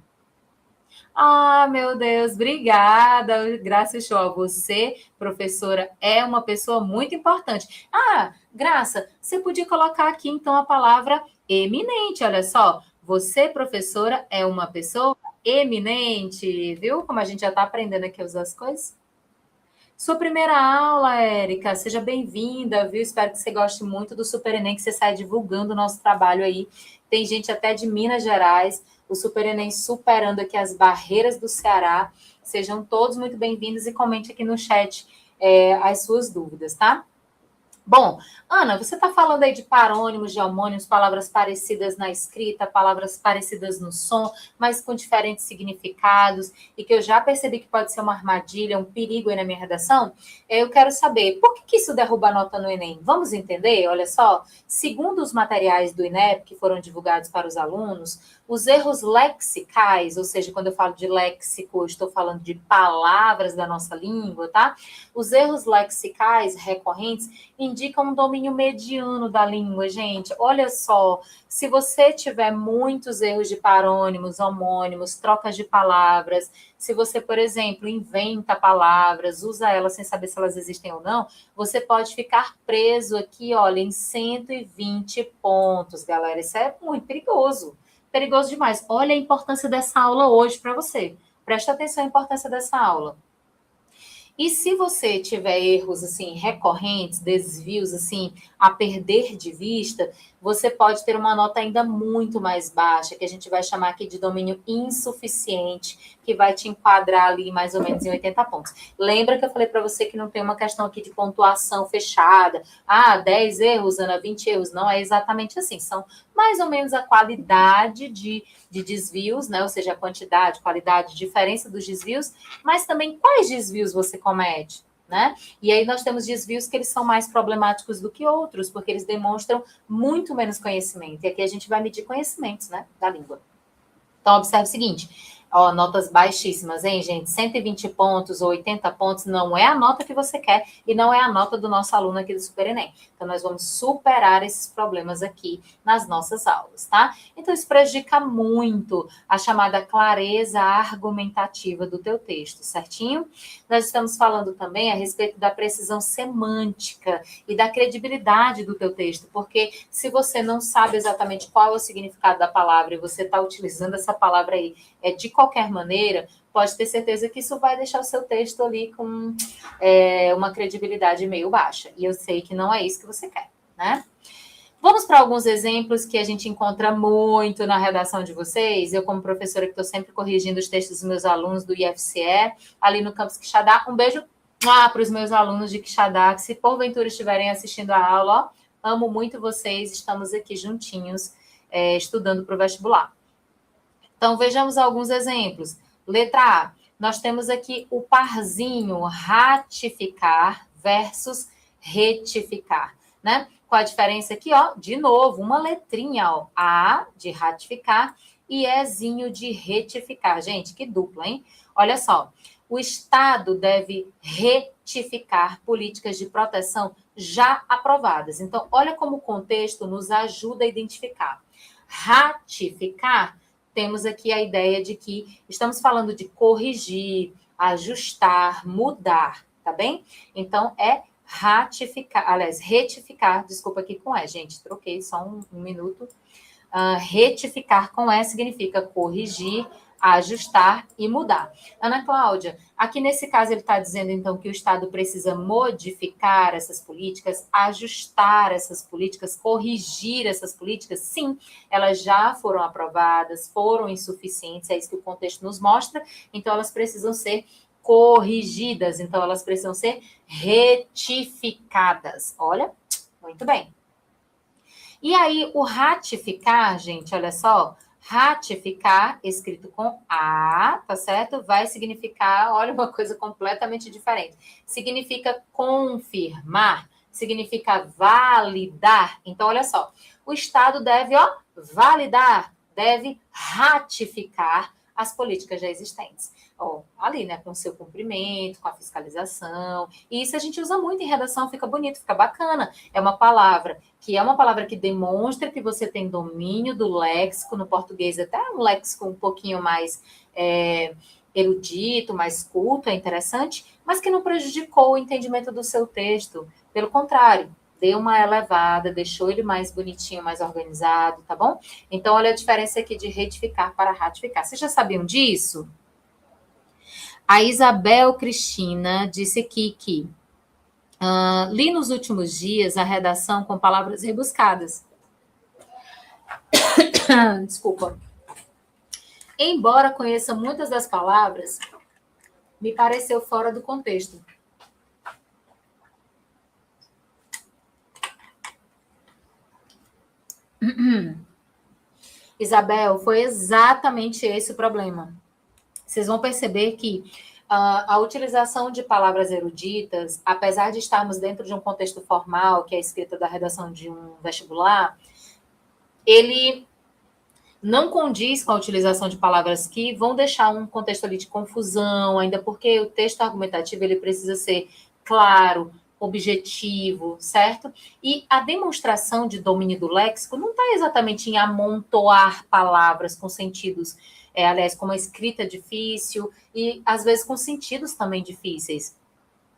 Ah, meu Deus, obrigada, Graça Show. Você, professora, é uma pessoa muito importante. Ah, Graça, você podia colocar aqui então a palavra eminente, olha só. Você, professora, é uma pessoa eminente, viu? Como a gente já está aprendendo aqui a usar as coisas. Sua primeira aula, Érica, seja bem-vinda, viu? Espero que você goste muito do Super Enem, que você sai divulgando o nosso trabalho aí. Tem gente até de Minas Gerais, o Super Enem superando aqui as barreiras do Ceará. Sejam todos muito bem-vindos e comente aqui no chat as suas dúvidas, tá? Bom, Ana, você está falando aí de parônimos, de homônimos, palavras parecidas na escrita, palavras parecidas no som, mas com diferentes significados, e que eu já percebi que pode ser uma armadilha, um perigo aí na minha redação. Eu quero saber, por que isso derruba a nota no Enem? Vamos entender? Olha só, segundo os materiais do INEP que foram divulgados para os alunos, os erros lexicais, ou seja, quando eu falo de léxico, eu estou falando de palavras da nossa língua, tá? Os erros lexicais recorrentes indicam um domínio mediano da língua, gente. Olha só, se você tiver muitos erros de parônimos, homônimos, trocas de palavras, se você, por exemplo, inventa palavras, usa elas sem saber se elas existem ou não, você pode ficar preso aqui, olha, em 120 pontos, galera. Isso é muito perigoso. Perigoso demais. Olha a importância dessa aula hoje para você. Presta atenção à importância dessa aula. E se você tiver erros assim recorrentes, desvios assim a perder de vista, você pode ter uma nota ainda muito mais baixa, que a gente vai chamar aqui de domínio insuficiente, que vai te enquadrar ali mais ou menos em 80 pontos. Lembra que eu falei para você que não tem uma questão aqui de pontuação fechada. Ah, 10 erros, Ana, 20 erros. Não é exatamente assim. São mais ou menos a qualidade de desvios, né? Ou seja, a quantidade, qualidade, diferença dos desvios, mas também quais desvios você comete, né? E aí nós temos desvios que eles são mais problemáticos do que outros, porque eles demonstram muito menos conhecimento. E aqui a gente vai medir conhecimentos, né, da língua. Então, observe o seguinte, ó, notas baixíssimas, hein, gente? 120 pontos ou 80 pontos não é a nota que você quer e não é a nota do nosso aluno aqui do Super Enem. Então, nós vamos superar esses problemas aqui nas nossas aulas, tá? Então, isso prejudica muito a chamada clareza argumentativa do teu texto, certinho? Nós estamos falando também a respeito da precisão semântica e da credibilidade do teu texto, porque se você não sabe exatamente qual é o significado da palavra e você está utilizando essa palavra aí de qualquer maneira, pode ter certeza que isso vai deixar o seu texto ali com uma credibilidade meio baixa. E eu sei que não é isso que você quer, né? Vamos para alguns exemplos que a gente encontra muito na redação de vocês. Eu, como professora, que estou sempre corrigindo os textos dos meus alunos do IFCE, ali no campus Quixadá. Um beijo para os meus alunos de Quixadá, que se porventura estiverem assistindo a aula, ó, amo muito vocês, estamos aqui juntinhos, estudando para o vestibular. Então, vejamos alguns exemplos. Letra A, nós temos aqui o parzinho ratificar versus retificar, né? Qual a diferença aqui, ó? De novo, uma letrinha, ó. A de ratificar e Ezinho de retificar. Gente, que dupla, hein? Olha só, o Estado deve retificar políticas de proteção já aprovadas. Então, olha como o contexto nos ajuda a identificar. Ratificar, temos aqui a ideia de que estamos falando de corrigir, ajustar, mudar, tá bem? Então, é ratificar, aliás, retificar, desculpa aqui com E, gente, troquei só um minuto. Retificar com E significa corrigir, ajustar e mudar. Ana Cláudia, aqui nesse caso ele está dizendo, então, que o Estado precisa modificar essas políticas, ajustar essas políticas, corrigir essas políticas. Sim, elas já foram aprovadas, foram insuficientes, é isso que o contexto nos mostra, então elas precisam ser corrigidas, então elas precisam ser retificadas. Olha, muito bem. E aí, o ratificar, gente, olha só, Ratificar, escrito com A, tá certo? Vai significar, olha, uma coisa completamente diferente. Significa confirmar, significa validar. Então, olha só, o Estado deve, validar, deve ratificar as políticas já existentes. Ali, né, com o seu cumprimento, com a fiscalização. E isso a gente usa muito em redação, fica bonito, fica bacana. É uma palavra que demonstra que você tem domínio do léxico, no português até um léxico um pouquinho mais erudito, mais culto, é interessante, mas que não prejudicou o entendimento do seu texto. Pelo contrário, deu uma elevada, deixou ele mais bonitinho, mais organizado, tá bom? Então, olha a diferença aqui de retificar para ratificar. Vocês já sabiam disso? A Isabel Cristina disse aqui que li nos últimos dias a redação com palavras rebuscadas. Desculpa. Embora conheça muitas das palavras, me pareceu fora do contexto. Isabel, foi exatamente esse o problema. Vocês vão perceber que a utilização de palavras eruditas, apesar de estarmos dentro de um contexto formal, que é a escrita da redação de um vestibular, ele não condiz com a utilização de palavras que vão deixar um contexto ali de confusão, ainda porque o texto argumentativo ele precisa ser claro, objetivo, certo? E a demonstração de domínio do léxico não está exatamente em amontoar palavras com sentidos, aliás, com uma escrita difícil e, às vezes, com sentidos também difíceis.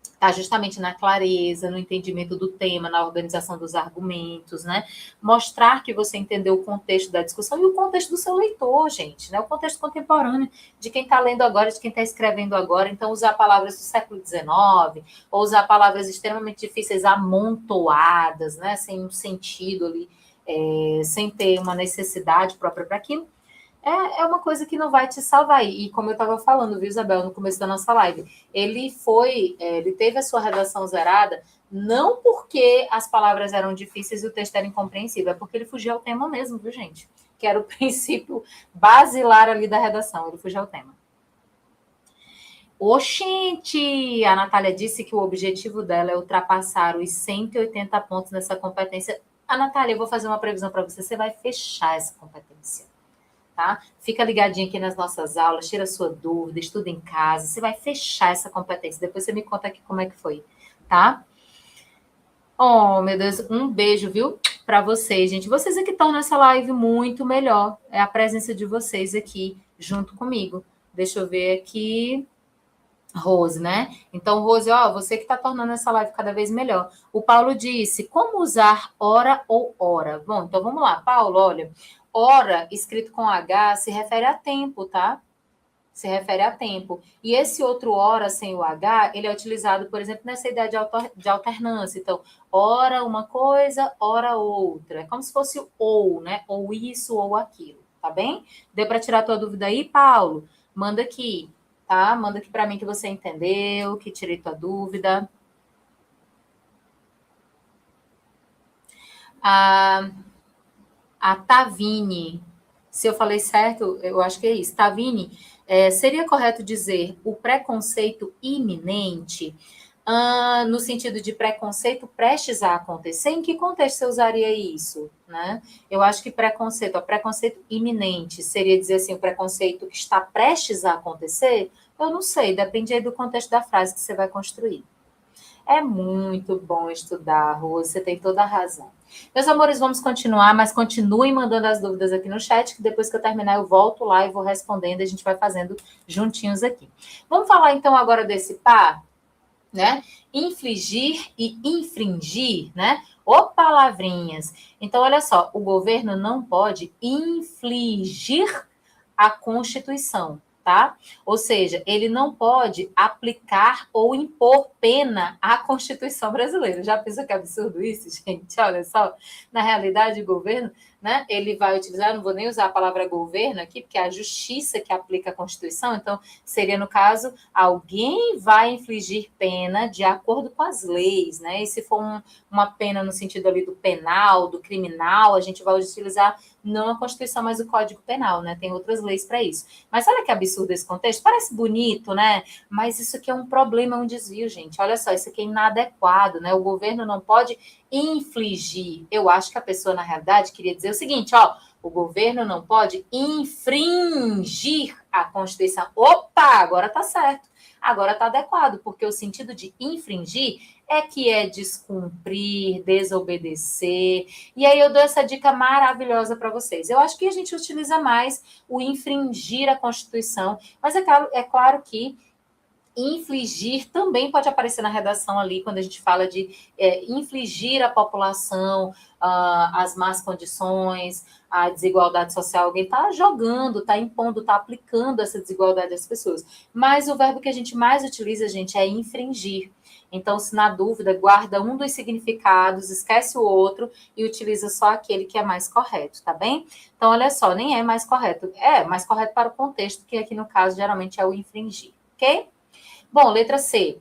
Está justamente na clareza, no entendimento do tema, na organização dos argumentos, né? Mostrar que você entendeu o contexto da discussão e o contexto do seu leitor, gente, né? O contexto contemporâneo de quem está lendo agora, de quem está escrevendo agora. Então, usar palavras do século XIX, ou usar palavras extremamente difíceis, amontoadas, né? Sem um sentido ali, sem ter uma necessidade própria para aquilo, é uma coisa que não vai te salvar. E como eu estava falando, viu, Isabel, no começo da nossa live, ele teve a sua redação zerada, não porque as palavras eram difíceis e o texto era incompreensível, é porque ele fugia ao tema mesmo, viu, gente? Que era o princípio basilar ali da redação, ele fugia ao tema. Oxente! A Natália disse que o objetivo dela é ultrapassar os 180 pontos nessa competência. A Natália, eu vou fazer uma previsão para você, você vai fechar essa competência. Tá? Fica ligadinho aqui nas nossas aulas, tira a sua dúvida, estuda em casa, você vai fechar essa competência. Depois você me conta aqui como é que foi, tá? Oh, meu Deus, um beijo, viu? Para vocês, gente. Vocês é que estão nessa live muito melhor. É a presença de vocês aqui junto comigo. Deixa eu ver aqui. Rose, né? Então, Rose, você que está tornando essa live cada vez melhor. O Paulo disse, como usar hora ou hora? Bom, então vamos lá. Paulo, olha, hora, escrito com H, se refere a tempo, tá? Se refere a tempo. E esse outro hora sem o H, ele é utilizado, por exemplo, nessa ideia de alternância. Então, hora uma coisa, hora outra. É como se fosse ou, né? Ou isso ou aquilo, tá bem? Deu para tirar a tua dúvida aí, Paulo? Manda aqui, tá? Manda aqui para mim que você entendeu, que tirei tua dúvida. A Tavini, se eu falei certo, eu acho que é isso. Tavini, seria correto dizer o preconceito iminente, no sentido de preconceito prestes a acontecer? Em que contexto você usaria isso? Né? Eu acho que preconceito iminente, seria dizer assim, o preconceito que está prestes a acontecer? Eu não sei, depende aí do contexto da frase que você vai construir. É muito bom estudar, Rose, você tem toda a razão. Meus amores, vamos continuar, mas continuem mandando as dúvidas aqui no chat, que depois que eu terminar eu volto lá e vou respondendo, a gente vai fazendo juntinhos aqui. Vamos falar então agora desse par, né? Infligir e infringir, né? Ô palavrinhas. Então, olha só, o governo não pode infligir a Constituição, tá? Ou seja, ele não pode aplicar ou impor pena à Constituição brasileira. Já pensou que absurdo isso, gente? Olha só, na realidade, o governo né? Ele vai utilizar, não vou nem usar a palavra governo aqui, porque é a justiça que aplica a Constituição, então seria, no caso, alguém vai infligir pena de acordo com as leis, né? E se for uma pena no sentido ali do penal, do criminal, a gente vai utilizar não a Constituição, mas o Código Penal, né? Tem outras leis para isso. Mas olha que absurdo esse contexto, parece bonito, né? Mas isso aqui é um problema, é um desvio, gente. Olha só, isso aqui é inadequado, né? O governo não pode infligir. Eu acho que a pessoa, na realidade, queria dizer o seguinte, ó, o governo não pode infringir a Constituição. Opa, agora tá certo. Agora tá adequado, porque o sentido de infringir é descumprir, desobedecer. E aí eu dou essa dica maravilhosa para vocês. Eu acho que a gente utiliza mais o infringir a Constituição, mas é claro que infligir também pode aparecer na redação ali, quando a gente fala de infligir à população as más condições, a desigualdade social. Alguém está jogando, está impondo, está aplicando essa desigualdade às pessoas. Mas o verbo que a gente mais utiliza, gente, é infringir. Então, se na dúvida, guarda um dos significados, esquece o outro e utiliza só aquele que é mais correto, tá bem? Então, olha só, nem é mais correto. É mais correto para o contexto, que aqui no caso geralmente é o infringir, ok? Bom, letra C.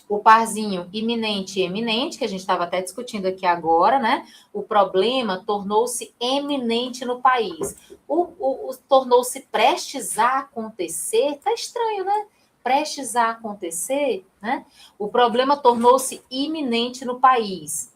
O parzinho iminente e eminente, que a gente estava até discutindo aqui agora, né? O problema tornou-se eminente no país. Tornou-se prestes a acontecer. Tá estranho, né? Prestes a acontecer, né? O problema tornou-se iminente no país.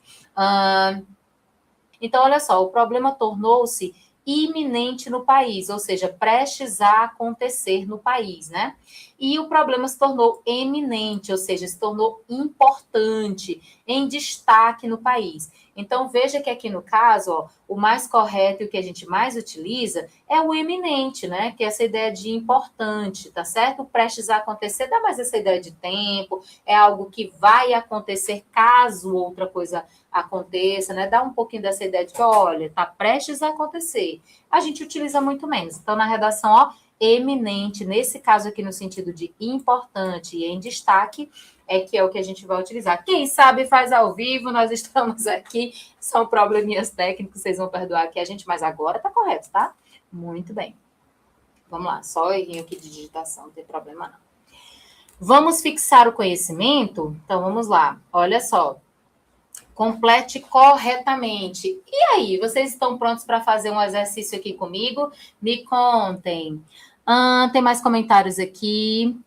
Então, olha só, o problema tornou-se iminente no país, ou seja, prestes a acontecer no país, né? E o problema se tornou eminente, ou seja, se tornou importante, em destaque no país. Então, veja que aqui no caso, ó, o mais correto e o que a gente mais utiliza é o eminente, né? Que é essa ideia de importante, tá certo? O prestes a acontecer dá mais essa ideia de tempo, é algo que vai acontecer caso outra coisa aconteça, né? Dá um pouquinho dessa ideia de que, olha, tá prestes a acontecer. A gente utiliza muito menos. Então, na redação, ó, eminente, nesse caso aqui no sentido de importante e em destaque, que é o que a gente vai utilizar. Quem sabe faz ao vivo, nós estamos aqui, são probleminhas técnicos, vocês vão perdoar aqui a gente, mas agora tá correto, tá? Muito bem. Vamos lá, só errinho aqui de digitação, não tem problema não. Vamos fixar o conhecimento? Então, vamos lá. Olha só. Complete corretamente. E aí, vocês estão prontos para fazer um exercício aqui comigo? Me contem. Tem mais comentários aqui.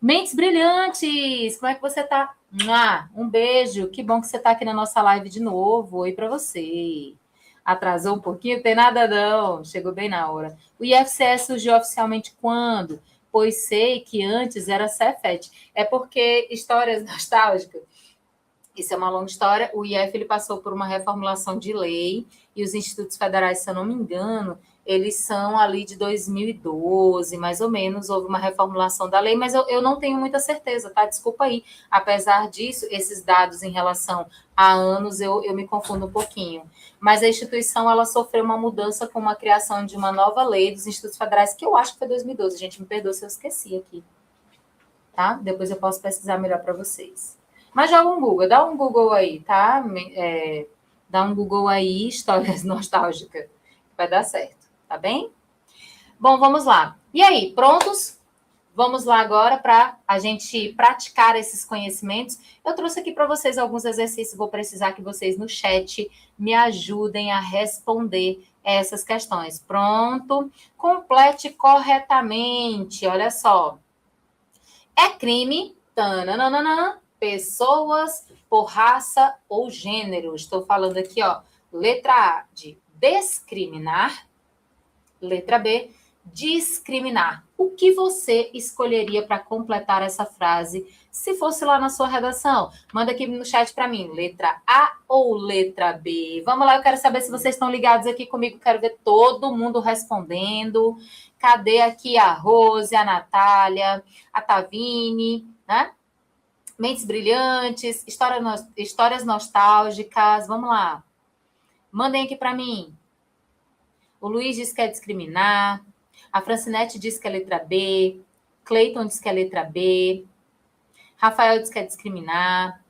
Mentes brilhantes, como é que você tá? Um beijo, que bom que você está aqui na nossa live de novo. Oi para você. Atrasou um pouquinho? Tem nada não, chegou bem na hora. O IFCE surgiu oficialmente quando? Pois sei que antes era Cefet. É porque histórias nostálgicas. Isso é uma longa história. O IF ele passou por uma reformulação de lei e os institutos federais, se eu não me engano, eles são ali de 2012, mais ou menos, houve uma reformulação da lei, mas eu não tenho muita certeza, tá? Desculpa aí. Apesar disso, esses dados em relação a anos, eu me confundo um pouquinho. Mas a instituição, ela sofreu uma mudança com uma criação de uma nova lei dos institutos federais, que eu acho que foi 2012. Gente, me perdoa se eu esqueci aqui. Tá? Depois eu posso pesquisar melhor para vocês. Mas joga um Google, dá um Google aí, tá? Dá um Google aí, histórias nostálgicas, vai dar certo, tá bem? Bom, vamos lá. E aí, prontos? Vamos lá agora para a gente praticar esses conhecimentos. Eu trouxe aqui para vocês alguns exercícios, vou precisar que vocês no chat me ajudem a responder essas questões. Pronto? Complete corretamente, olha só. É crime, tananana, pessoas por raça ou gênero. Estou falando aqui, ó, letra A, de discriminar. Letra B, discriminar. O que você escolheria para completar essa frase se fosse lá na sua redação? Manda aqui no chat para mim, letra A ou letra B? Vamos lá, eu quero saber se vocês estão ligados aqui comigo, quero ver todo mundo respondendo. Cadê aqui a Rose, a Natália, a Tavine, né? Mentes brilhantes, histórias nostálgicas, vamos lá. Mandem aqui para mim. O Luiz diz que é discriminar. A Francinete diz que é letra B. Cleiton diz que é letra B. Rafael diz que é discriminar.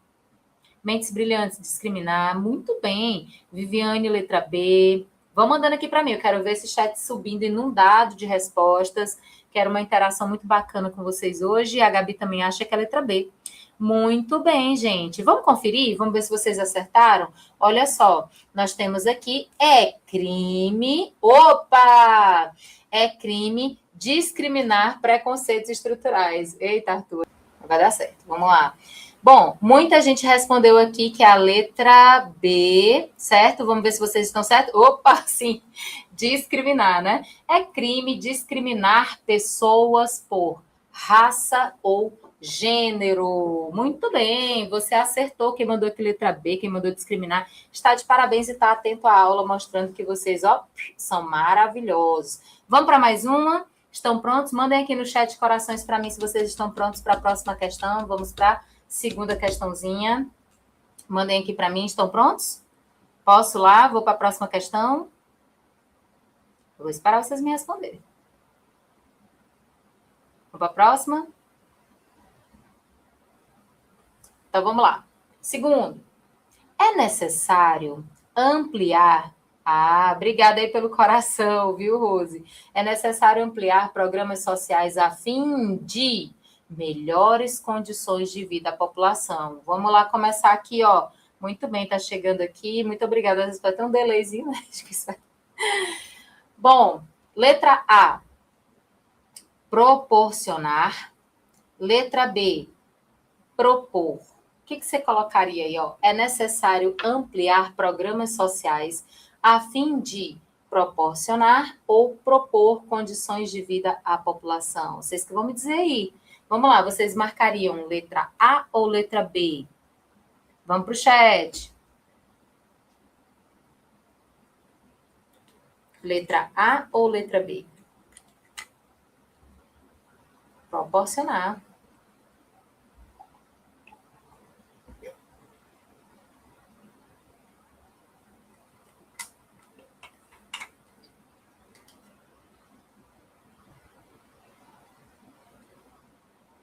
Mentes brilhantes, discriminar. Muito bem. Viviane, letra B. Vão mandando aqui para mim, eu quero ver esse chat subindo inundado de respostas. Quero uma interação muito bacana com vocês hoje. A Gabi também acha que é a letra B. Muito bem, gente. Vamos conferir? Vamos ver se vocês acertaram? Olha só, nós temos aqui crime. Opa! É crime discriminar preconceitos estruturais. Eita, Arthur, vai dar certo. Vamos lá. Bom, muita gente respondeu aqui que é a letra B, certo? Vamos ver se vocês estão certos. Opa, sim. Discriminar, né? É crime discriminar pessoas por raça ou gênero. Muito bem, você acertou. Quem mandou aqui letra B, quem mandou discriminar, está de parabéns e está atento à aula, mostrando que vocês, são maravilhosos. Vamos para mais uma? Estão prontos? Mandem aqui no chat corações para mim se vocês estão prontos para a próxima questão. Vamos para a segunda questãozinha. Mandem aqui para mim. Estão prontos? Posso lá? Vou para a próxima questão. Vou esperar vocês me responderem. Vamos para a próxima? Então, vamos lá. Segundo, é necessário ampliar... obrigada aí pelo coração, viu, Rose? É necessário ampliar programas sociais a fim de melhores condições de vida à população. Vamos lá começar aqui, ó. Muito bem, tá chegando aqui. Muito obrigada. Às vezes vai ter um delayzinho, né? Bom, letra A, proporcionar. Letra B, propor. O que você colocaria aí, ó? É necessário ampliar programas sociais a fim de proporcionar ou propor condições de vida à população. Vocês que vão me dizer aí. Vamos lá, vocês marcariam letra A ou letra B? Vamos para o chat. Letra A ou letra B? Proporcionar.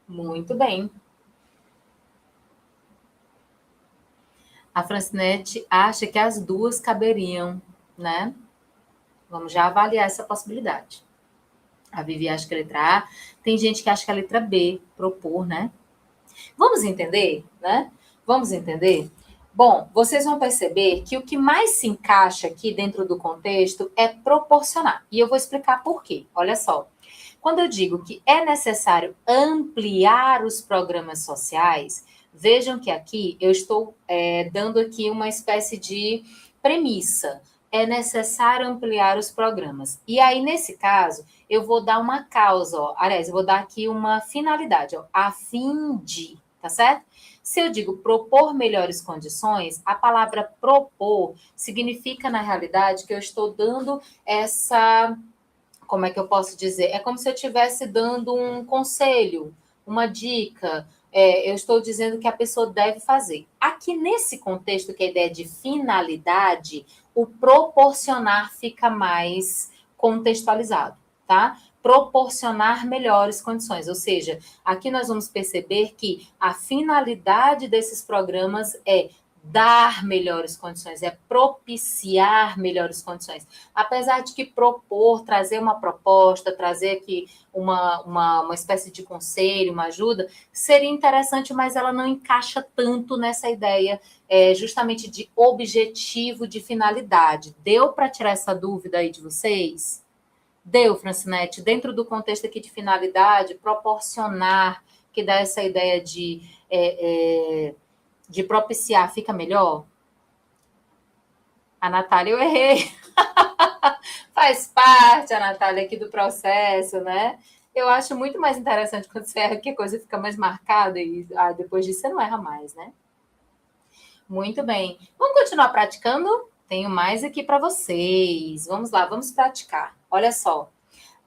Muito bem. A Francinete acha que as duas caberiam, né? Vamos já avaliar essa possibilidade. A Vivi acha que a letra A. Tem gente que acha que a letra B, propor, né? Vamos entender, né? Vamos entender? Bom, vocês vão perceber que o que mais se encaixa aqui dentro do contexto é proporcionar. E eu vou explicar por quê. Olha só. Quando eu digo que é necessário ampliar os programas sociais, vejam que aqui eu estou dando aqui uma espécie de premissa. É necessário ampliar os programas. E aí, nesse caso, eu vou dar uma causa, ó. Aliás, eu vou dar aqui uma finalidade, ó, a fim de, tá certo? Se eu digo propor melhores condições, a palavra propor significa, na realidade, que eu estou dando essa... Como é que eu posso dizer? É como se eu estivesse dando um conselho, uma dica. Eu estou dizendo que a pessoa deve fazer. Aqui, nesse contexto, que é a ideia de finalidade, o proporcionar fica mais contextualizado, tá? Proporcionar melhores condições. Ou seja, aqui nós vamos perceber que a finalidade desses programas é dar melhores condições, é propiciar melhores condições. Apesar de que propor, trazer uma proposta, trazer aqui uma espécie de conselho, uma ajuda, seria interessante, mas ela não encaixa tanto nessa ideia justamente de objetivo, de finalidade. Deu para tirar essa dúvida aí de vocês? Deu, Francinete, dentro do contexto aqui de finalidade, proporcionar, que dá essa ideia de propiciar, fica melhor? A Natália, eu errei. Faz parte, a Natália, aqui do processo, né? Eu acho muito mais interessante quando você erra, que a coisa fica mais marcada e depois disso você não erra mais, né? Muito bem. Vamos continuar praticando? Tenho mais aqui para vocês. Vamos lá, vamos praticar. Olha só.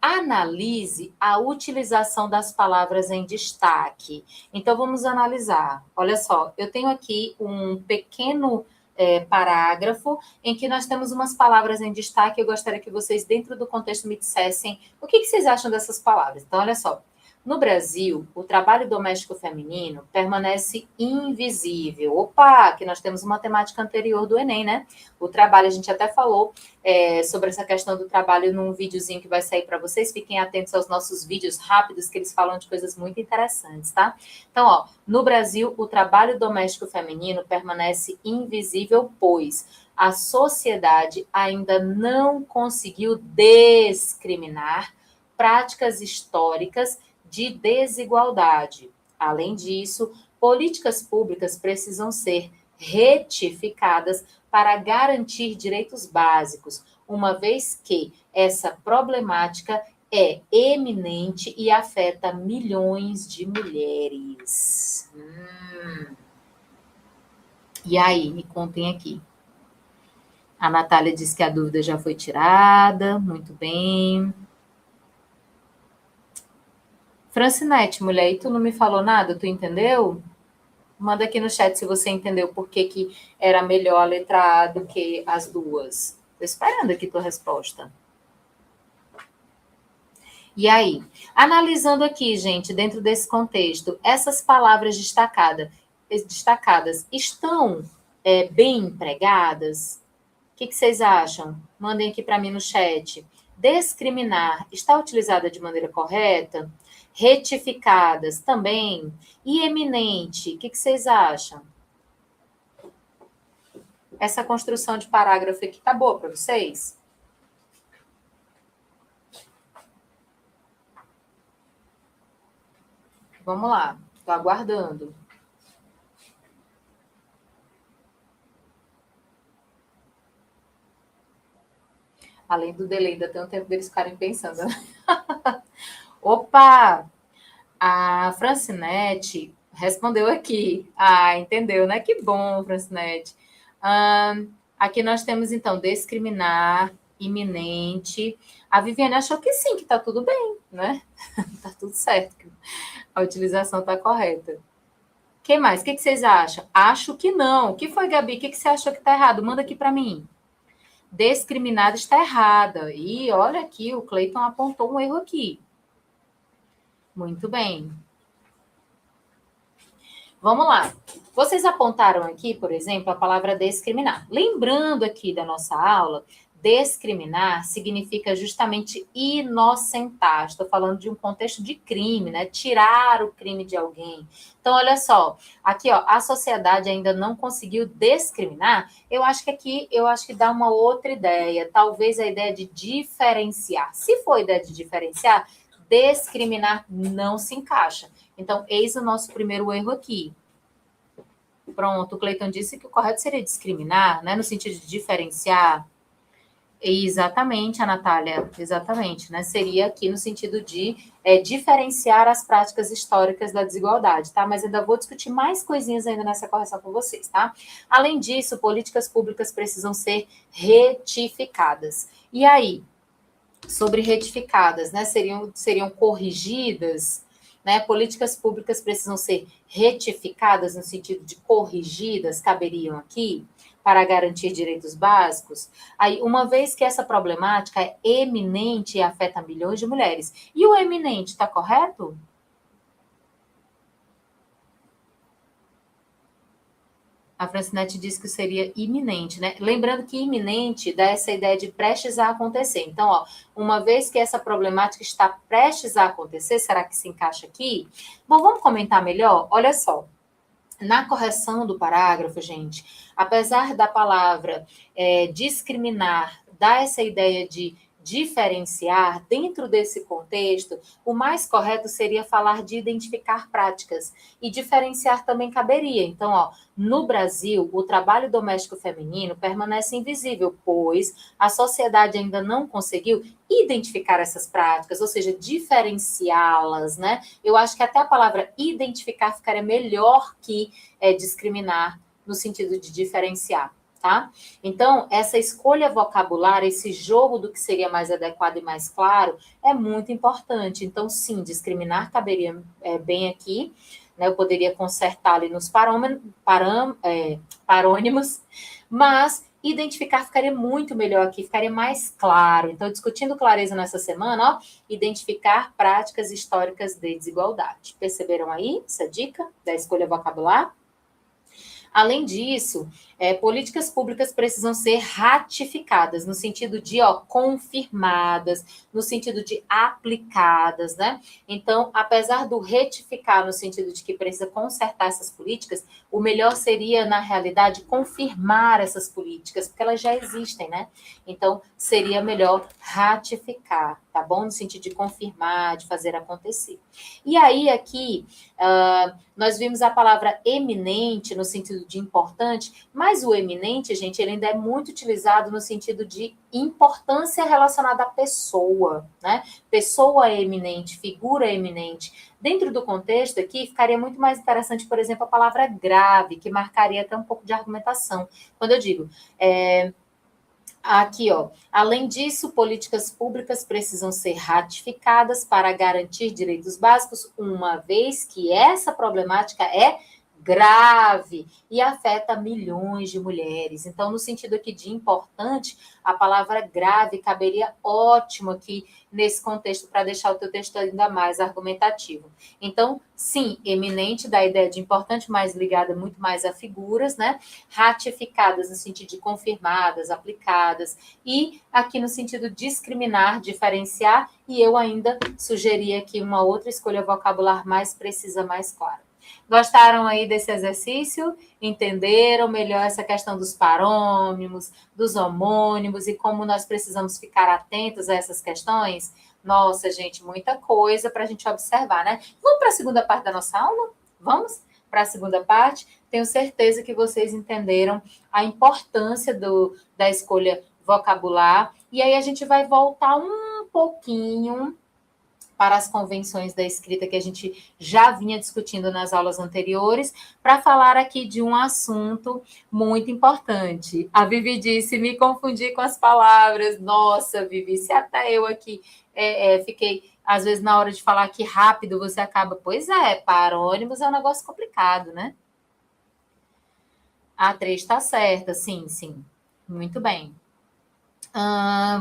Analise a utilização das palavras em destaque. Então, vamos analisar. Olha só, eu tenho aqui um pequeno parágrafo em que nós temos umas palavras em destaque. Eu gostaria que vocês, dentro do contexto, me dissessem o que vocês acham dessas palavras. Então, olha só. No Brasil, o trabalho doméstico feminino permanece invisível. Opa, aqui nós temos uma temática anterior do Enem, né? O trabalho, a gente até falou sobre essa questão do trabalho num videozinho que vai sair para vocês. Fiquem atentos aos nossos vídeos rápidos, que eles falam de coisas muito interessantes, tá? Então, ó, no Brasil, o trabalho doméstico feminino permanece invisível, pois a sociedade ainda não conseguiu discriminar práticas históricas de desigualdade. Além disso, políticas públicas precisam ser retificadas para garantir direitos básicos, uma vez que essa problemática é eminente e afeta milhões de mulheres. E aí, me contem aqui. A Natália diz que a dúvida já foi tirada, muito bem. Francinete, mulher, e tu não me falou nada, tu entendeu? Manda aqui no chat se você entendeu por que era melhor a letra A do que as duas. Tô esperando aqui tua resposta. E aí? Analisando aqui, gente, dentro desse contexto, essas palavras destacadas estão bem empregadas? O que vocês acham? Mandem aqui para mim no chat. Discriminar está utilizada de maneira correta? Retificadas também? E eminente, o que vocês acham? Essa construção de parágrafo aqui tá boa para vocês? Vamos lá, estou aguardando. Além do delay, ainda tem um tempo deles ficarem pensando. Opa! A Francinete respondeu aqui. Ah, entendeu, né? Que bom, Francinete. Aqui nós temos, então, discriminar, iminente. A Viviane achou que sim, que está tudo bem, né? Está tudo certo. A utilização está correta. O que mais? O que vocês acham? Acho que não. O que foi, Gabi? O que você achou que está errado? Manda aqui para mim. Discriminada está errada. E olha aqui, o Cleiton apontou um erro aqui. Muito bem. Vamos lá. Vocês apontaram aqui, por exemplo, a palavra discriminar. Lembrando aqui da nossa aula, discriminar significa justamente inocentar. Estou falando de um contexto de crime, né? Tirar o crime de alguém. Então, olha só, aqui, ó, a sociedade ainda não conseguiu discriminar. Eu acho que dá uma outra ideia. Talvez a ideia de diferenciar. Se for a ideia de diferenciar, discriminar não se encaixa. Então, eis o nosso primeiro erro aqui. Pronto, o Cleiton disse que o correto seria discriminar, né? No sentido de diferenciar. Exatamente, a Natália, exatamente, né? Seria aqui no sentido de diferenciar as práticas históricas da desigualdade, tá? Mas ainda vou discutir mais coisinhas ainda nessa correção com vocês, tá? Além disso, políticas públicas precisam ser retificadas. E aí, sobre retificadas, né? Seriam corrigidas, né? Políticas públicas precisam ser retificadas no sentido de corrigidas, caberiam aqui, para garantir direitos básicos. Aí, uma vez que essa problemática é eminente e afeta milhões de mulheres. E o eminente está correto? A Francinete disse que seria iminente, né? Lembrando que iminente dá essa ideia de prestes a acontecer. Então, ó, uma vez que essa problemática está prestes a acontecer, será que se encaixa aqui? Bom, vamos comentar melhor? Olha só. Na correção do parágrafo, gente, apesar da palavra discriminar dar essa ideia de diferenciar, dentro desse contexto, o mais correto seria falar de identificar práticas e diferenciar também caberia. Então, ó, no Brasil, o trabalho doméstico feminino permanece invisível, pois a sociedade ainda não conseguiu identificar essas práticas, ou seja, diferenciá-las, né? Eu acho que até a palavra identificar ficaria melhor que discriminar, no sentido de diferenciar. Tá? Então, essa escolha vocabular, esse jogo do que seria mais adequado e mais claro, é muito importante. Então, sim, discriminar caberia bem aqui, né? Eu poderia consertar ali nos parônimos, mas Identificar ficaria muito melhor aqui, ficaria mais claro. Então, discutindo clareza nessa semana, ó, identificar práticas históricas de desigualdade. Perceberam aí essa dica da escolha vocabular? Além disso, políticas públicas precisam ser ratificadas, no sentido de confirmadas, no sentido de aplicadas, né? Então, apesar do retificar, no sentido de que precisa consertar essas políticas, o melhor seria, na realidade, confirmar essas políticas, porque elas já existem, né? Então, seria melhor ratificar, tá bom? No sentido de confirmar, de fazer acontecer. E aí, aqui, nós vimos a palavra eminente no sentido de importante, mas o eminente, gente, ele ainda é muito utilizado no sentido de importância relacionada à pessoa, né? Pessoa eminente, figura eminente. Dentro do contexto aqui, ficaria muito mais interessante, por exemplo, a palavra grave, que marcaria até um pouco de argumentação. Quando eu digo, aqui, ó. Além disso, políticas públicas precisam ser ratificadas para garantir direitos básicos, uma vez que essa problemática é grave e afeta milhões de mulheres. Então, no sentido aqui de importante, a palavra grave caberia ótimo aqui nesse contexto para deixar o teu texto ainda mais argumentativo. Então, sim, eminente da ideia de importante, mas ligada muito mais a figuras, né? Ratificadas no sentido de confirmadas, aplicadas, e aqui no sentido de discriminar, diferenciar, e eu ainda sugeri aqui uma outra escolha vocabular mais precisa, mais clara. Gostaram aí desse exercício? Entenderam melhor essa questão dos parônimos, dos homônimos e como nós precisamos ficar atentos a essas questões? Nossa, gente, muita coisa para a gente observar, né? Vamos para a segunda parte da nossa aula? Vamos para a segunda parte? Tenho certeza que vocês entenderam a importância da escolha vocabular. E aí a gente vai voltar um pouquinho para as convenções da escrita que a gente já vinha discutindo nas aulas anteriores, para falar aqui de um assunto muito importante. A Vivi disse, me confundi com as palavras. Nossa, Vivi, se até eu aqui fiquei, às vezes, na hora de falar aqui rápido, você acaba, pois é, parônimos é um negócio complicado, né? A 3 está certa, sim, sim. Muito bem.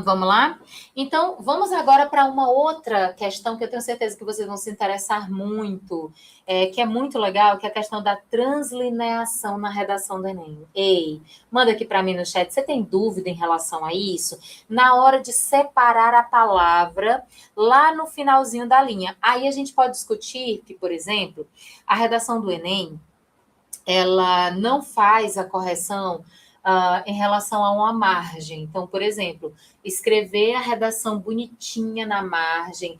Vamos lá? Então, vamos agora para uma outra questão que eu tenho certeza que vocês vão se interessar muito, que é muito legal, que é a questão da translineação na redação do Enem. Ei, manda aqui para mim no chat, você tem dúvida em relação a isso? Na hora de separar a palavra lá no finalzinho da linha. Aí a gente pode discutir que, por exemplo, a redação do Enem, ela não faz a correção em relação a uma margem. Então, por exemplo, escrever a redação bonitinha na margem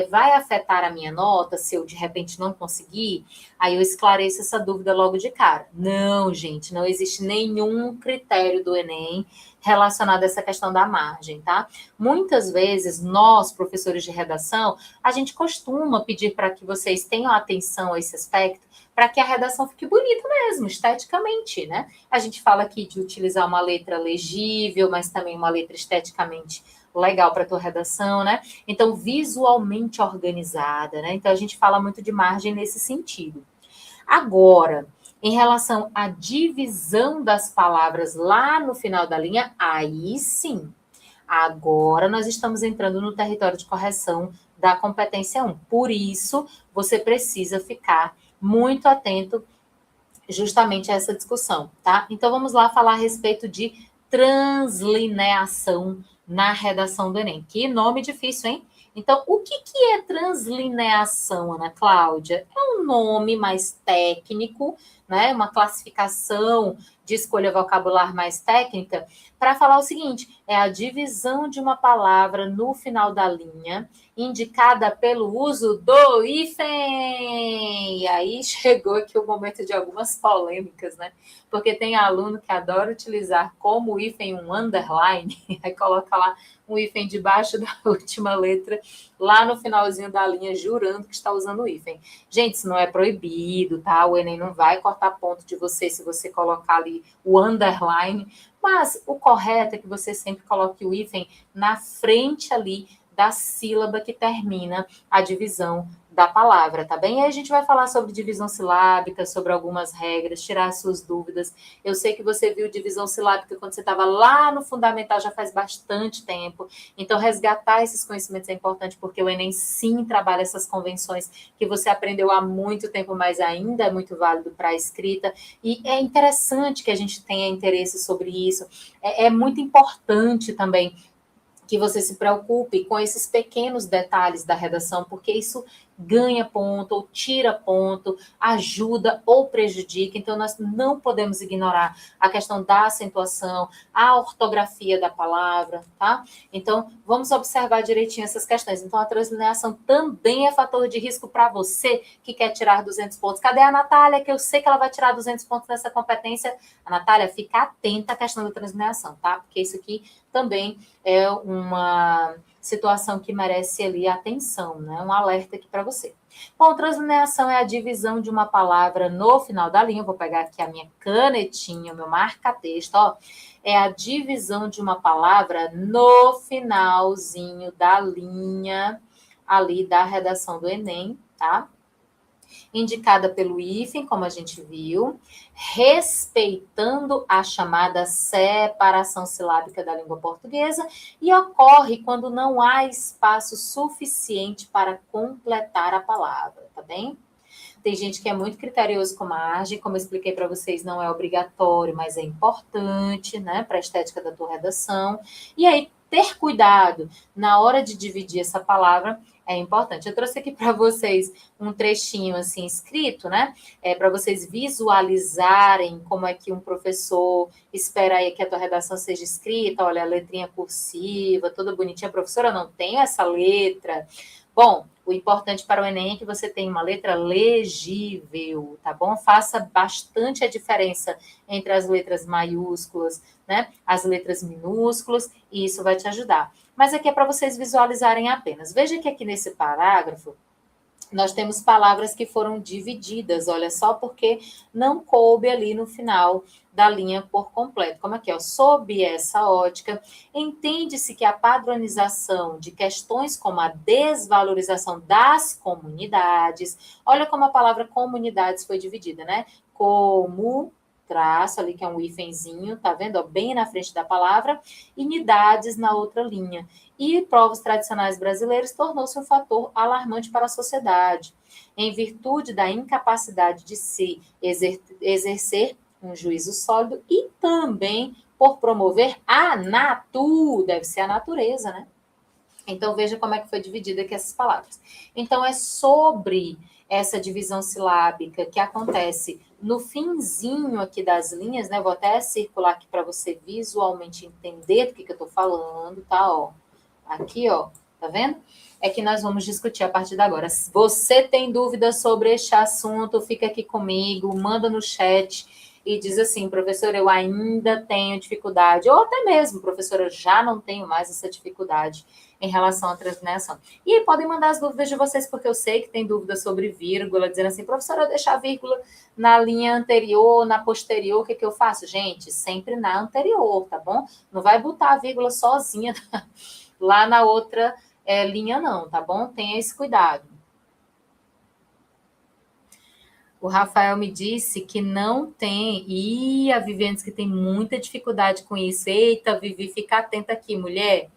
vai afetar a minha nota se eu, de repente, não conseguir? Aí eu esclareço essa dúvida logo de cara. Não, gente, não existe nenhum critério do Enem relacionado a essa questão da margem, tá? Muitas vezes, nós, professores de redação, a gente costuma pedir para que vocês tenham atenção a esse aspecto, para que a redação fique bonita mesmo, esteticamente, né? A gente fala aqui de utilizar uma letra legível, mas também uma letra esteticamente legal para a tua redação, né? Então, visualmente organizada, né? Então, a gente fala muito de margem nesse sentido. Agora, em relação à divisão das palavras lá no final da linha, aí sim. Agora nós estamos entrando no território de correção da competência 1. Por isso, você precisa ficar muito atento justamente a essa discussão, tá? Então, vamos lá falar a respeito de translineação na redação do Enem. Que nome difícil, hein? Então, o que é translineação, Ana Cláudia? É um nome mais técnico, né? Uma classificação de escolha vocabular mais técnica, para falar o seguinte, é a divisão de uma palavra no final da linha, indicada pelo uso do hífen. E aí chegou aqui o momento de algumas polêmicas, né? Porque tem aluno que adora utilizar como hífen um underline, aí coloca lá um hífen debaixo da última letra, lá no finalzinho da linha, jurando que está usando o hífen. Gente, isso não é proibido, tá? O Enem não vai cortar ponto de você se você colocar ali o underline, mas o correto é que você sempre coloque o hífen na frente ali da sílaba que termina a divisão da palavra, tá bem? E aí a gente vai falar sobre divisão silábica, sobre algumas regras, tirar suas dúvidas. Eu sei que você viu divisão silábica quando você estava lá no fundamental, já faz bastante tempo. Então, resgatar esses conhecimentos é importante, porque o Enem sim trabalha essas convenções que você aprendeu há muito tempo, mas ainda é muito válido para a escrita. E é interessante que a gente tenha interesse sobre isso. É muito importante também que você se preocupe com esses pequenos detalhes da redação, porque isso ganha ponto ou tira ponto, ajuda ou prejudica. Então, nós não podemos ignorar a questão da acentuação, a ortografia da palavra, tá? Então, vamos observar direitinho essas questões. Então, a translineação também é fator de risco para você que quer tirar 200 pontos. Cadê a Natália? Que eu sei que ela vai tirar 200 pontos nessa competência. A Natália, fica atenta à questão da translineação, tá? Porque isso aqui também é uma situação que merece ali atenção, né? Um alerta aqui para você. Bom, translineação é a divisão de uma palavra no final da linha. Eu vou pegar aqui a minha canetinha, o meu marca-texto, ó. É a divisão de uma palavra no finalzinho da linha ali da redação do Enem, tá? Indicada pelo hífen, como a gente viu, respeitando a chamada separação silábica da língua portuguesa, e ocorre quando não há espaço suficiente para completar a palavra, tá bem? Tem gente que é muito criterioso com margem, como eu expliquei para vocês, não é obrigatório, mas é importante, né, para a estética da tua redação. E aí, ter cuidado na hora de dividir essa palavra é importante. Eu trouxe aqui para vocês um trechinho assim escrito, né, para vocês visualizarem como é que um professor espera aí que a tua redação seja escrita. Olha, a letrinha cursiva, toda bonitinha. Professora, não tem essa letra. Bom, o importante para o Enem é que você tenha uma letra legível, tá bom? Faça bastante a diferença entre as letras maiúsculas, né? As letras minúsculas, e isso vai te ajudar. Mas aqui é para vocês visualizarem apenas. Veja que aqui nesse parágrafo, nós temos palavras que foram divididas, olha só, porque não coube ali no final da linha por completo. Como aqui, ó, sob essa ótica, entende-se que a padronização de questões como a desvalorização das comunidades, olha como a palavra comunidades foi dividida, né? Como traço ali, que é um hífenzinho, tá vendo? Ó, bem na frente da palavra, e unidades na outra linha. E povos tradicionais brasileiros tornou-se um fator alarmante para a sociedade, em virtude da incapacidade de se exercer um juízo sólido e também por promover deve ser a natureza, né? Então, veja como é que foi dividida aqui essas palavras. Então, é sobre essa divisão silábica que acontece no finzinho aqui das linhas, né? Vou até circular aqui para você visualmente entender do que eu estou falando, tá? Ó, aqui, ó, tá vendo? É que nós vamos discutir a partir de agora. Se você tem dúvidas sobre este assunto, fica aqui comigo, manda no chat e diz assim, professora, eu ainda tenho dificuldade, ou até mesmo, professora, eu já não tenho mais essa dificuldade em relação à translineação. E aí podem mandar as dúvidas de vocês, porque eu sei que tem dúvidas sobre vírgula, dizendo assim, professora, eu deixar a vírgula na linha anterior, na posterior, o que eu faço? Gente, sempre na anterior, tá bom? Não vai botar a vírgula sozinha lá na outra linha não, tá bom? Tenha esse cuidado. O Rafael me disse que não tem. A Viviane disse que tem muita dificuldade com isso. Eita, Vivi, fica atenta aqui, mulher.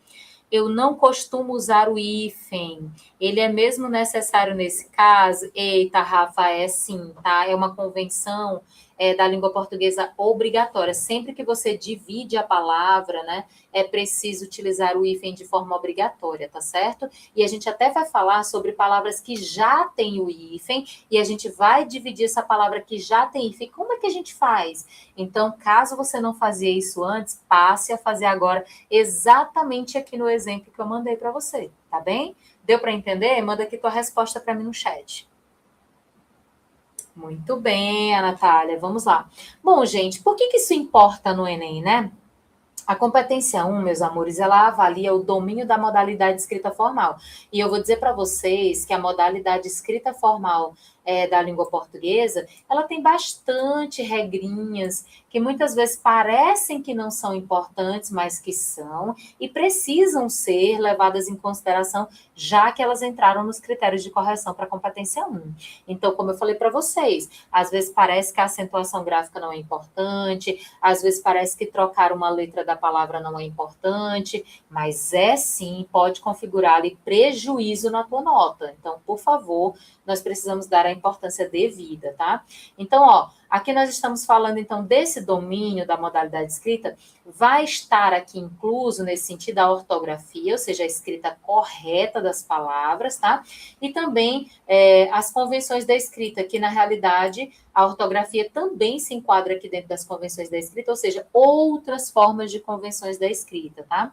Eu não costumo usar o hífen. Ele é mesmo necessário nesse caso? Eita, Rafa, é sim, tá? É uma convenção da língua portuguesa obrigatória. Sempre que você divide a palavra, né, é preciso utilizar o hífen de forma obrigatória, tá certo? E a gente até vai falar sobre palavras que já têm o hífen e a gente vai dividir essa palavra que já tem hífen. Como é que a gente faz? Então, caso você não fazia isso antes, passe a fazer agora exatamente aqui no exemplo que eu mandei para você, tá bem? Deu para entender? Manda aqui tua resposta para mim no chat. Muito bem, a Natália, vamos lá. Bom, gente, por que isso importa no Enem, né? A competência 1, meus amores, ela avalia o domínio da modalidade escrita formal. E eu vou dizer para vocês que a modalidade escrita formal da língua portuguesa, ela tem bastante regrinhas que muitas vezes parecem que não são importantes, mas que são, e precisam ser levadas em consideração, já que elas entraram nos critérios de correção para a competência 1. Então, como eu falei para vocês, às vezes parece que a acentuação gráfica não é importante, às vezes parece que trocar uma letra da palavra não é importante, mas é sim, pode configurar ali prejuízo na tua nota. Então, por favor, nós precisamos dar a importância devida, tá? Então, ó, aqui nós estamos falando, então, desse domínio da modalidade escrita, vai estar aqui incluso, nesse sentido, a ortografia, ou seja, a escrita correta das palavras, tá? E também as convenções da escrita, que, na realidade, a ortografia também se enquadra aqui dentro das convenções da escrita, ou seja, outras formas de convenções da escrita, tá?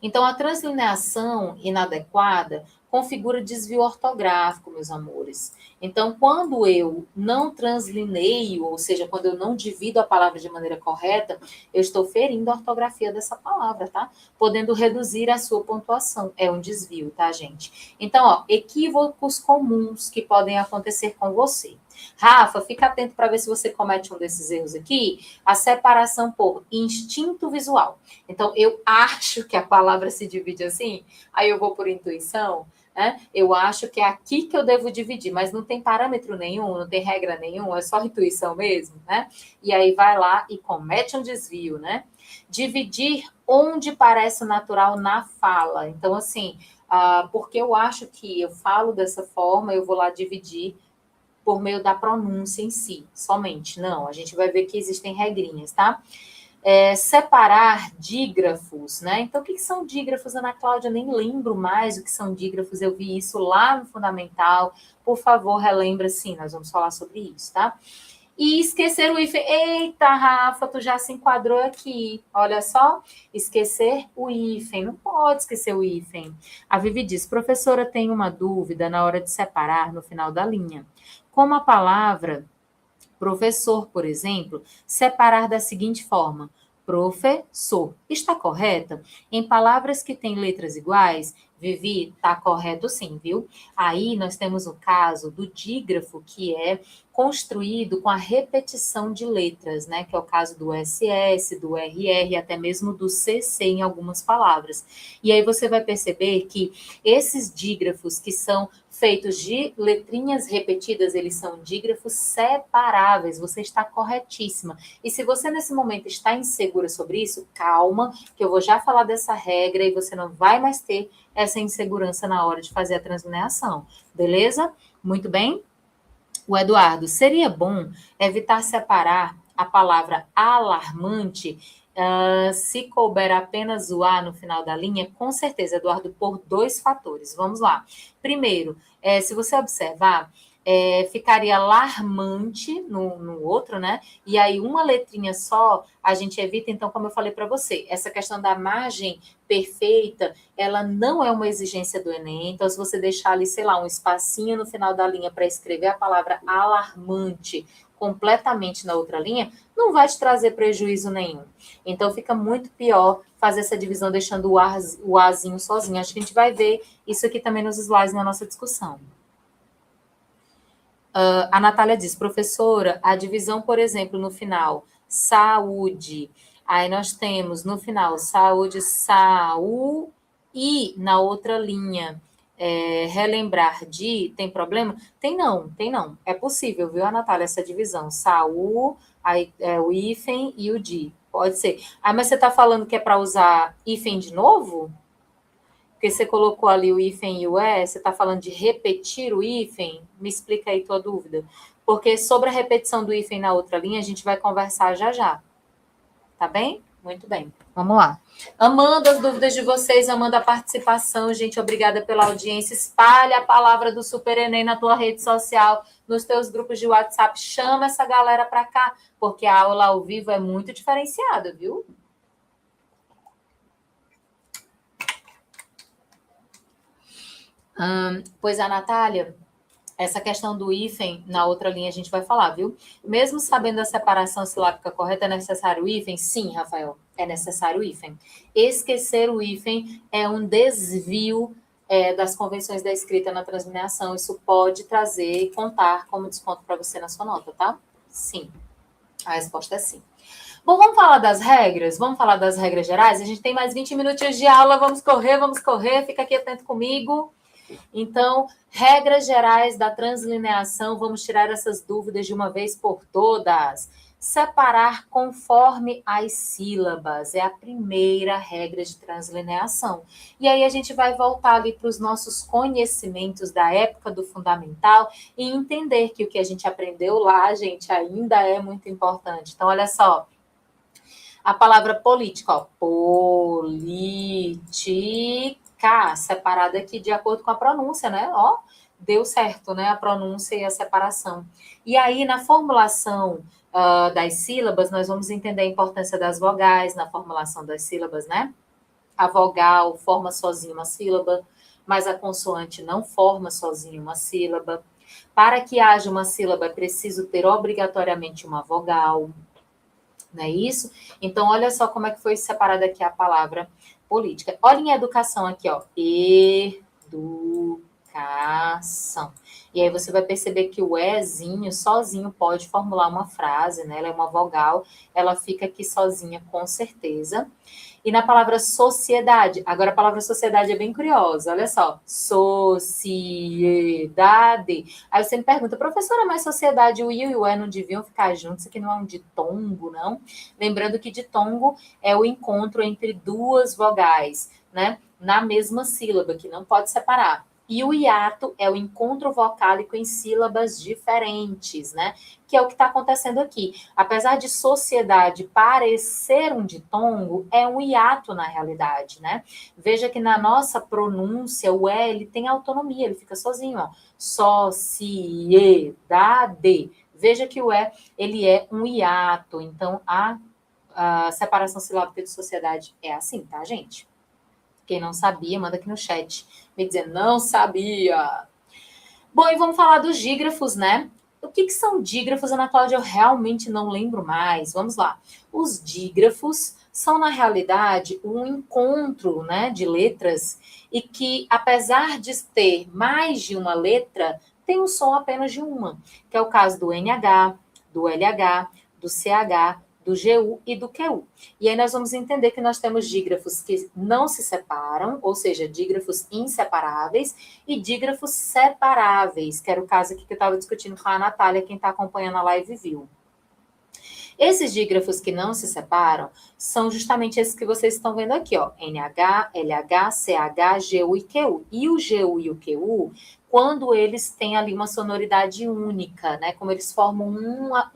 Então, a translineação inadequada configura desvio ortográfico, meus amores. Então, quando eu não translineio, ou seja, quando eu não divido a palavra de maneira correta, eu estou ferindo a ortografia dessa palavra, tá? Podendo reduzir a sua pontuação. É um desvio, tá, gente? Então, ó, equívocos comuns que podem acontecer com você. Rafa, fica atento para ver se você comete um desses erros aqui. A separação por instinto visual. Então, eu acho que a palavra se divide assim, aí eu vou por intuição, né? Eu acho que é aqui que eu devo dividir, mas não tem parâmetro nenhum, não tem regra nenhuma, é só intuição mesmo, né? E aí vai lá e comete um desvio, né? Dividir onde parece natural na fala. Então, assim, porque eu acho que eu falo dessa forma, eu vou lá dividir por meio da pronúncia em si, somente. Não, a gente vai ver que existem regrinhas, tá? Separar dígrafos, né? Então, o que são dígrafos, Ana Cláudia? Eu nem lembro mais o que são dígrafos, eu vi isso lá no Fundamental. Por favor, relembra, sim, nós vamos falar sobre isso, tá? E esquecer o hífen. Eita, Rafa, tu já se enquadrou aqui. Olha só, esquecer o hífen. Não pode esquecer o hífen. A Vivi diz, professora, tem uma dúvida na hora de separar no final da linha. Como a palavra professor, por exemplo, separar da seguinte forma: professor. Está correta? Em palavras que têm letras iguais, Vivi, está correto sim, viu? Aí nós temos o caso do dígrafo, que é construído com a repetição de letras, né? Que é o caso do SS, do RR, até mesmo do CC em algumas palavras. E aí você vai perceber que esses dígrafos que são feitos de letrinhas repetidas, eles são dígrafos separáveis. Você está corretíssima. E se você nesse momento está insegura sobre isso, calma, que eu vou já falar dessa regra e você não vai mais ter essa insegurança na hora de fazer a translineação. Beleza? Muito bem? O Eduardo, seria bom evitar separar a palavra alarmante se couber apenas o A no final da linha? Com certeza, Eduardo, por 2 fatores. Vamos lá. Primeiro, se você observar, ficaria alarmante no outro, né? E aí uma letrinha só a gente evita. Então, como eu falei para você, essa questão da margem perfeita, ela não é uma exigência do Enem. Então, se você deixar ali, sei lá, um espacinho no final da linha para escrever a palavra alarmante completamente na outra linha, não vai te trazer prejuízo nenhum. Então, fica muito pior fazer essa divisão deixando o Azinho sozinho. Acho que a gente vai ver isso aqui também nos slides na nossa discussão. A Natália diz, professora, a divisão, por exemplo, no final, saúde, aí nós temos no final, saúde, saúde, e na outra linha, relembrar de, tem problema? Tem não. É possível, viu, Natália, essa divisão, saúde, aí, o hífen e o de, pode ser. Mas você está falando que é para usar hífen de novo? Porque você colocou ali o hífen e o você está falando de repetir o hífen? Me explica aí tua dúvida. Porque sobre a repetição do hífen na outra linha, a gente vai conversar já já. Tá bem? Muito bem. Vamos lá. Amando as dúvidas de vocês, amando a participação, gente, obrigada pela audiência. Espalhe a palavra do Super Enem na tua rede social, nos teus grupos de WhatsApp. Chama essa galera para cá, porque a aula ao vivo é muito diferenciada, viu? Pois a Natália, essa questão do hífen, na outra linha a gente vai falar, viu? Mesmo sabendo a separação silábica correta, é necessário o hífen? Sim, Rafael, é necessário o hífen. Esquecer o hífen é um desvio das convenções da escrita na translineação. Isso pode trazer, contar como desconto para você na sua nota, tá? Sim. A resposta é sim. Bom, vamos falar das regras? Vamos falar das regras gerais? A gente tem mais 20 minutinhos de aula, vamos correr, fica aqui atento comigo. Então, regras gerais da translineação, vamos tirar essas dúvidas de uma vez por todas. Separar conforme as sílabas é a primeira regra de translineação. E aí a gente vai voltar ali para os nossos conhecimentos da época do fundamental e entender que o que a gente aprendeu lá, gente, ainda é muito importante. Então, olha só, a palavra política, ó, política, separada aqui de acordo com a pronúncia, né? Ó, deu certo, né? A pronúncia e a separação. E aí, na formulação das sílabas, nós vamos entender a importância das vogais na formulação das sílabas, né? A vogal forma sozinha uma sílaba, mas a consoante não forma sozinha uma sílaba. Para que haja uma sílaba, é preciso ter obrigatoriamente uma vogal. Não é isso? Então, olha só como é que foi separada aqui a palavra política. Olha em educação aqui, ó. Educação. E aí você vai perceber que o ezinho, sozinho, pode formular uma frase, né? Ela é uma vogal, ela fica aqui sozinha, com certeza. E na palavra sociedade, agora a palavra sociedade é bem curiosa, olha só, sociedade. Aí você me pergunta, professora, mas sociedade, o i e o e não deviam ficar juntos, isso aqui não é um ditongo, não? Lembrando que ditongo é o encontro entre duas vogais, né, na mesma sílaba, que não pode separar. E o hiato é o encontro vocálico em sílabas diferentes, né? Que é o que está acontecendo aqui. Apesar de sociedade parecer um ditongo, é um hiato na realidade, né? Veja que na nossa pronúncia, o E, ele tem autonomia, ele fica sozinho, ó. Sociedade. Veja que o E, ele é um hiato. Então, a separação silábica de sociedade é assim, tá, gente? Quem não sabia, manda aqui no chat. Me dizer, não sabia. Bom, e vamos falar dos dígrafos, né? O que são dígrafos, Ana Cláudia? Eu realmente não lembro mais. Vamos lá. Os dígrafos são, na realidade, um encontro, né, de letras e que, apesar de ter mais de uma letra, tem um som apenas de uma, que é o caso do NH, do LH, do CH, do GU e do QU. E aí nós vamos entender que nós temos dígrafos que não se separam, ou seja, dígrafos inseparáveis, e dígrafos separáveis, que era o caso aqui que eu estava discutindo com a Natália, quem está acompanhando a live viu. Esses dígrafos que não se separam são justamente esses que vocês estão vendo aqui, ó, NH, LH, CH, GU e QU. E o GU e o QU, quando eles têm ali uma sonoridade única, né, como eles formam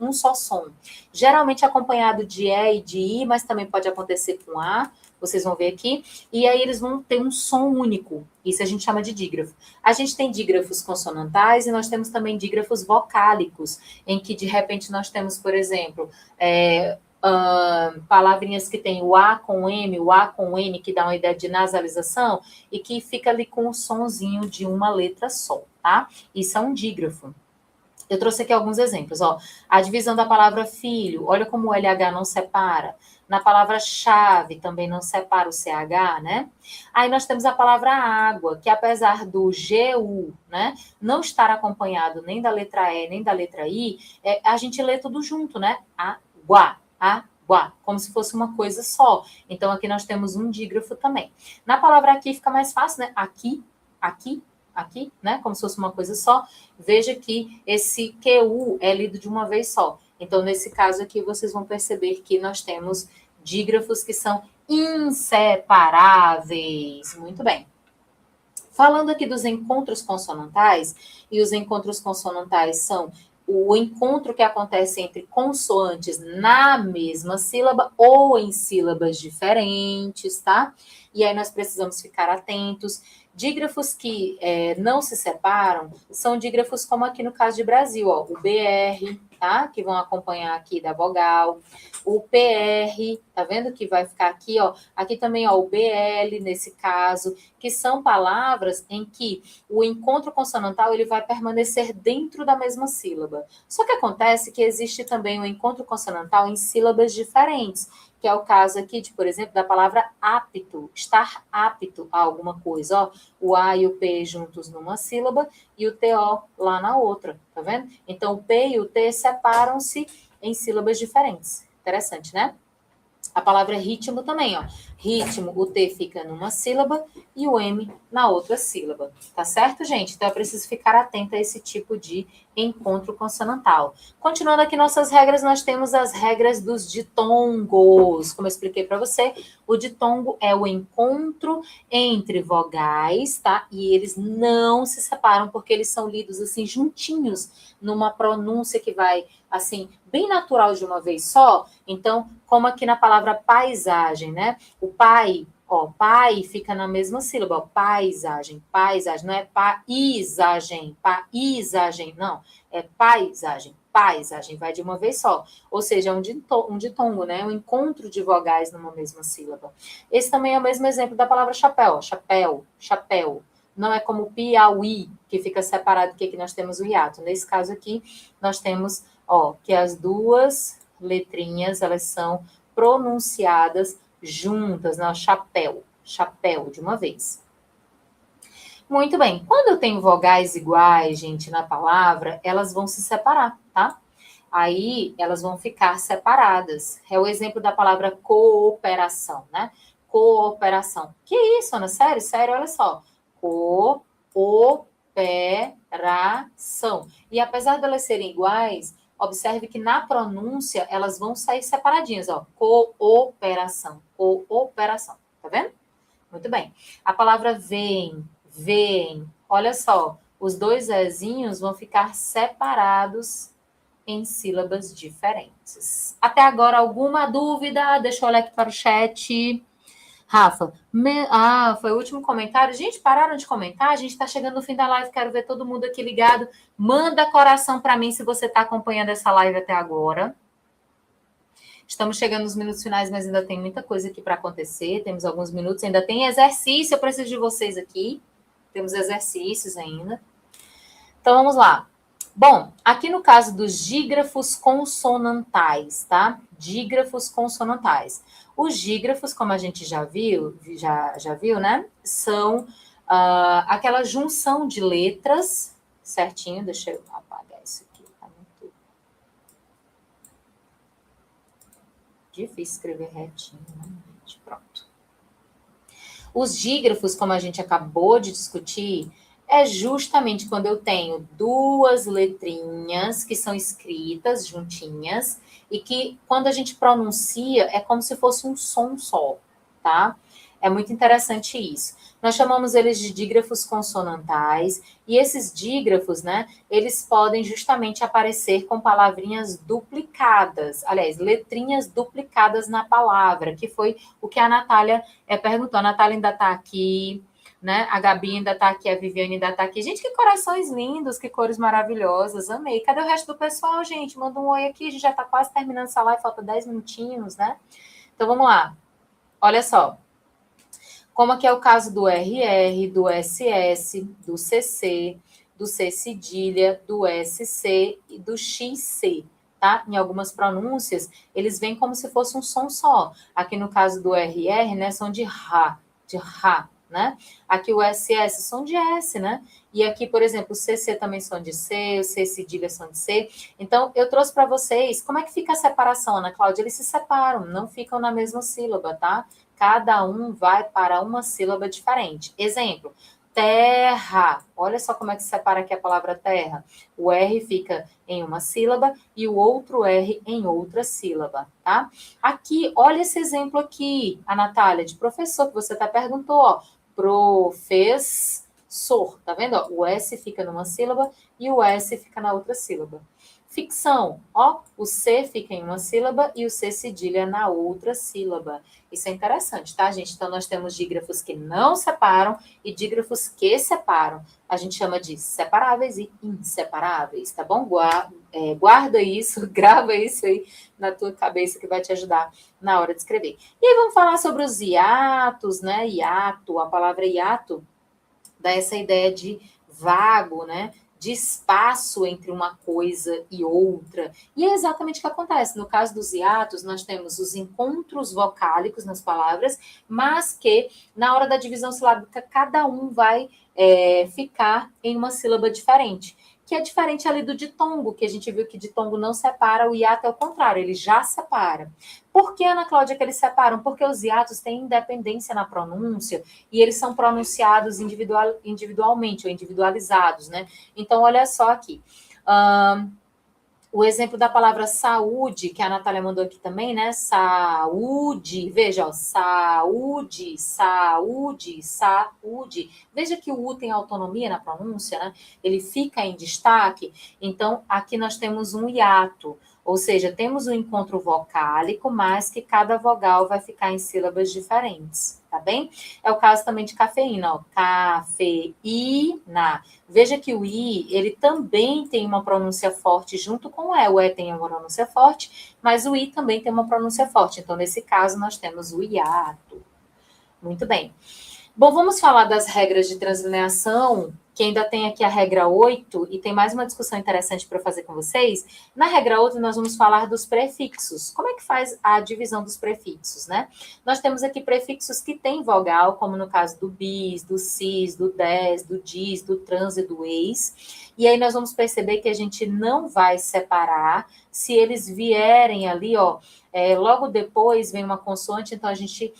um só som. Geralmente acompanhado de E e de I, mas também pode acontecer com A, vocês vão ver aqui, e aí eles vão ter um som único. Isso a gente chama de dígrafo. A gente tem dígrafos consonantais e nós temos também dígrafos vocálicos, em que de repente nós temos, por exemplo, palavrinhas que tem o A com M, o A com N, que dá uma ideia de nasalização, e que fica ali com o sonzinho de uma letra só, tá? Isso é um dígrafo. Eu trouxe aqui alguns exemplos, ó. A divisão da palavra filho, olha como o LH não separa. Na palavra chave também não separa o CH, né? Aí nós temos a palavra água, que apesar do GU, né, não estar acompanhado nem da letra E, nem da letra I, a gente lê tudo junto, né? Água, água, como se fosse uma coisa só. Então aqui nós temos um dígrafo também. Na palavra aqui fica mais fácil, né? Aqui, aqui, aqui, né? Como se fosse uma coisa só. Veja que esse QU é lido de uma vez só. Então, nesse caso aqui, vocês vão perceber que nós temos dígrafos que são inseparáveis. Muito bem. Falando aqui dos encontros consonantais, e os encontros consonantais são o encontro que acontece entre consoantes na mesma sílaba ou em sílabas diferentes, tá? E aí nós precisamos ficar atentos. Dígrafos que não se separam são dígrafos como aqui no caso de Brasil, ó, o BR, tá? Que vão acompanhar aqui da vogal, o PR, tá vendo que vai ficar aqui, ó, aqui também, ó, o BL nesse caso, que são palavras em que o encontro consonantal ele vai permanecer dentro da mesma sílaba. Só que acontece que existe também o encontro consonantal em sílabas diferentes, que é o caso aqui de, por exemplo, da palavra apto, estar apto a alguma coisa, ó, o A e o P juntos numa sílaba e o TO lá na outra, tá vendo? Então, o P e o T separam-se em sílabas diferentes. Interessante, né? A palavra ritmo também, ó. Ritmo, o T fica numa sílaba e o M na outra sílaba. Tá certo, gente? Então, eu preciso ficar atenta a esse tipo de encontro consonantal. Continuando aqui nossas regras, nós temos as regras dos ditongos. Como eu expliquei para você, o ditongo é o encontro entre vogais, tá? E eles não se separam porque eles são lidos assim juntinhos numa pronúncia que vai assim bem natural de uma vez só. Então, como aqui na palavra paisagem, né? O pai, ó, pai fica na mesma sílaba, ó, paisagem, paisagem, não é paisagem, não, é paisagem, paisagem, vai de uma vez só. Ou seja, é um ditongo, né? Um encontro de vogais numa mesma sílaba. Esse também é o mesmo exemplo da palavra chapéu, ó, chapéu, chapéu. Não é como Piauí, que fica separado, que aqui nós temos o hiato. Nesse caso aqui, nós temos, ó, que as duas letrinhas, elas são pronunciadas juntas, né? Chapéu, chapéu, de uma vez. Muito bem. Quando eu tenho vogais iguais, gente, na palavra, elas vão se separar, tá? Aí, elas vão ficar separadas. É o exemplo da palavra cooperação, né? Cooperação. Que isso, Ana? Sério? Sério, olha só. Cooperação. E apesar de elas serem iguais, observe que na pronúncia elas vão sair separadinhas, ó. Cooperação, cooperação. Tá vendo? Muito bem. A palavra vem, vem. Olha só, os dois ezinhos vão ficar separados em sílabas diferentes. Até agora, alguma dúvida? Deixa eu olhar aqui para o chat. Rafa, foi o último comentário. Gente, pararam de comentar? A gente está chegando no fim da live, quero ver todo mundo aqui ligado. Manda coração para mim se você está acompanhando essa live até agora. Estamos chegando nos minutos finais, mas ainda tem muita coisa aqui para acontecer. Temos alguns minutos, ainda tem exercício, eu preciso de vocês aqui. Temos exercícios ainda. Então, vamos lá. Bom, aqui no caso dos dígrafos consonantais, tá? Dígrafos consonantais. Os dígrafos, como a gente já viu, né? São aquela junção de letras, certinho? Deixa eu apagar isso aqui, tá muito difícil escrever retinho, né, gente? Pronto. Os dígrafos, como a gente acabou de discutir, é justamente quando eu tenho duas letrinhas que são escritas juntinhas e que, quando a gente pronuncia, é como se fosse um som só, tá? É muito interessante isso. Nós chamamos eles de dígrafos consonantais e esses dígrafos, né, eles podem justamente aparecer com palavrinhas duplicadas, aliás, letrinhas duplicadas na palavra, que foi o que a Natália perguntou. A Natália ainda está aqui, né? A Gabi ainda está aqui, a Viviane ainda está aqui. Gente, que corações lindos, que cores maravilhosas, amei. Cadê o resto do pessoal, gente? Manda um oi aqui, a gente já está quase terminando essa live, falta 10 minutinhos, né? Então, vamos lá. Olha só. Como aqui é o caso do RR, do SS, do CC, do C cedilha, do SC e do XC, tá? Em algumas pronúncias, eles vêm como se fosse um som só. Aqui no caso do RR, né, são de Rá, né? Aqui o SS são de S, né? E aqui, por exemplo, o CC também são de C, o C cedilha são de C. Então, eu trouxe para vocês como é que fica a separação, Ana Cláudia? Eles se separam, não ficam na mesma sílaba, tá? Cada um vai para uma sílaba diferente. Exemplo, terra. Olha só como é que se separa aqui a palavra terra. O R fica em uma sílaba e o outro R em outra sílaba, tá? Aqui, olha esse exemplo aqui, a Natália, de professor, que você até perguntou, ó. Professor, tá vendo? Ó, o S fica numa sílaba e o S fica na outra sílaba. Ficção, ó, o C fica em uma sílaba e o C cedilha na outra sílaba. Isso é interessante, tá, gente? Então, nós temos dígrafos que não separam e dígrafos que separam. A gente chama de separáveis e inseparáveis, tá bom? Guarda isso, grava isso aí na tua cabeça que vai te ajudar na hora de escrever. E aí, vamos falar sobre os hiatos, né? Hiato, a palavra hiato dá essa ideia de vago, né? de espaço entre uma coisa e outra. E é exatamente o que acontece. No caso dos hiatos, nós temos os encontros vocálicos nas palavras, mas que, na hora da divisão silábica, cada um vai ficar em uma sílaba diferente. Que é diferente ali do ditongo, que a gente viu que ditongo não separa, o hiato é o contrário, ele já separa. Por que, Ana Cláudia, que eles separam? Porque os hiatos têm independência na pronúncia e eles são pronunciados individualmente ou individualizados, né? Então, olha só aqui. O exemplo da palavra saúde, que a Natália mandou aqui também, né? Saúde, veja, ó, saúde, saúde, saúde. Veja que o U tem autonomia na pronúncia, né? Ele fica em destaque. Então, aqui nós temos um hiato, ou seja, temos um encontro vocálico, mas que cada vogal vai ficar em sílabas diferentes, tá bem? É o caso também de cafeína, ó, cafeína. Veja que o I, ele também tem uma pronúncia forte junto com o E. O E tem uma pronúncia forte, mas o I também tem uma pronúncia forte. Então, nesse caso, nós temos o hiato. Muito bem. Bom, vamos falar das regras de translineação, que ainda tem aqui a regra 8, e tem mais uma discussão interessante para fazer com vocês. Na regra 8, nós vamos falar dos prefixos. Como é que faz a divisão dos prefixos, né? Nós temos aqui prefixos que têm vogal, como no caso do bis, do cis, do des, do dis, do trans e do ex. E aí nós vamos perceber que a gente não vai separar se eles vierem ali, ó, logo depois vem uma consoante, então a gente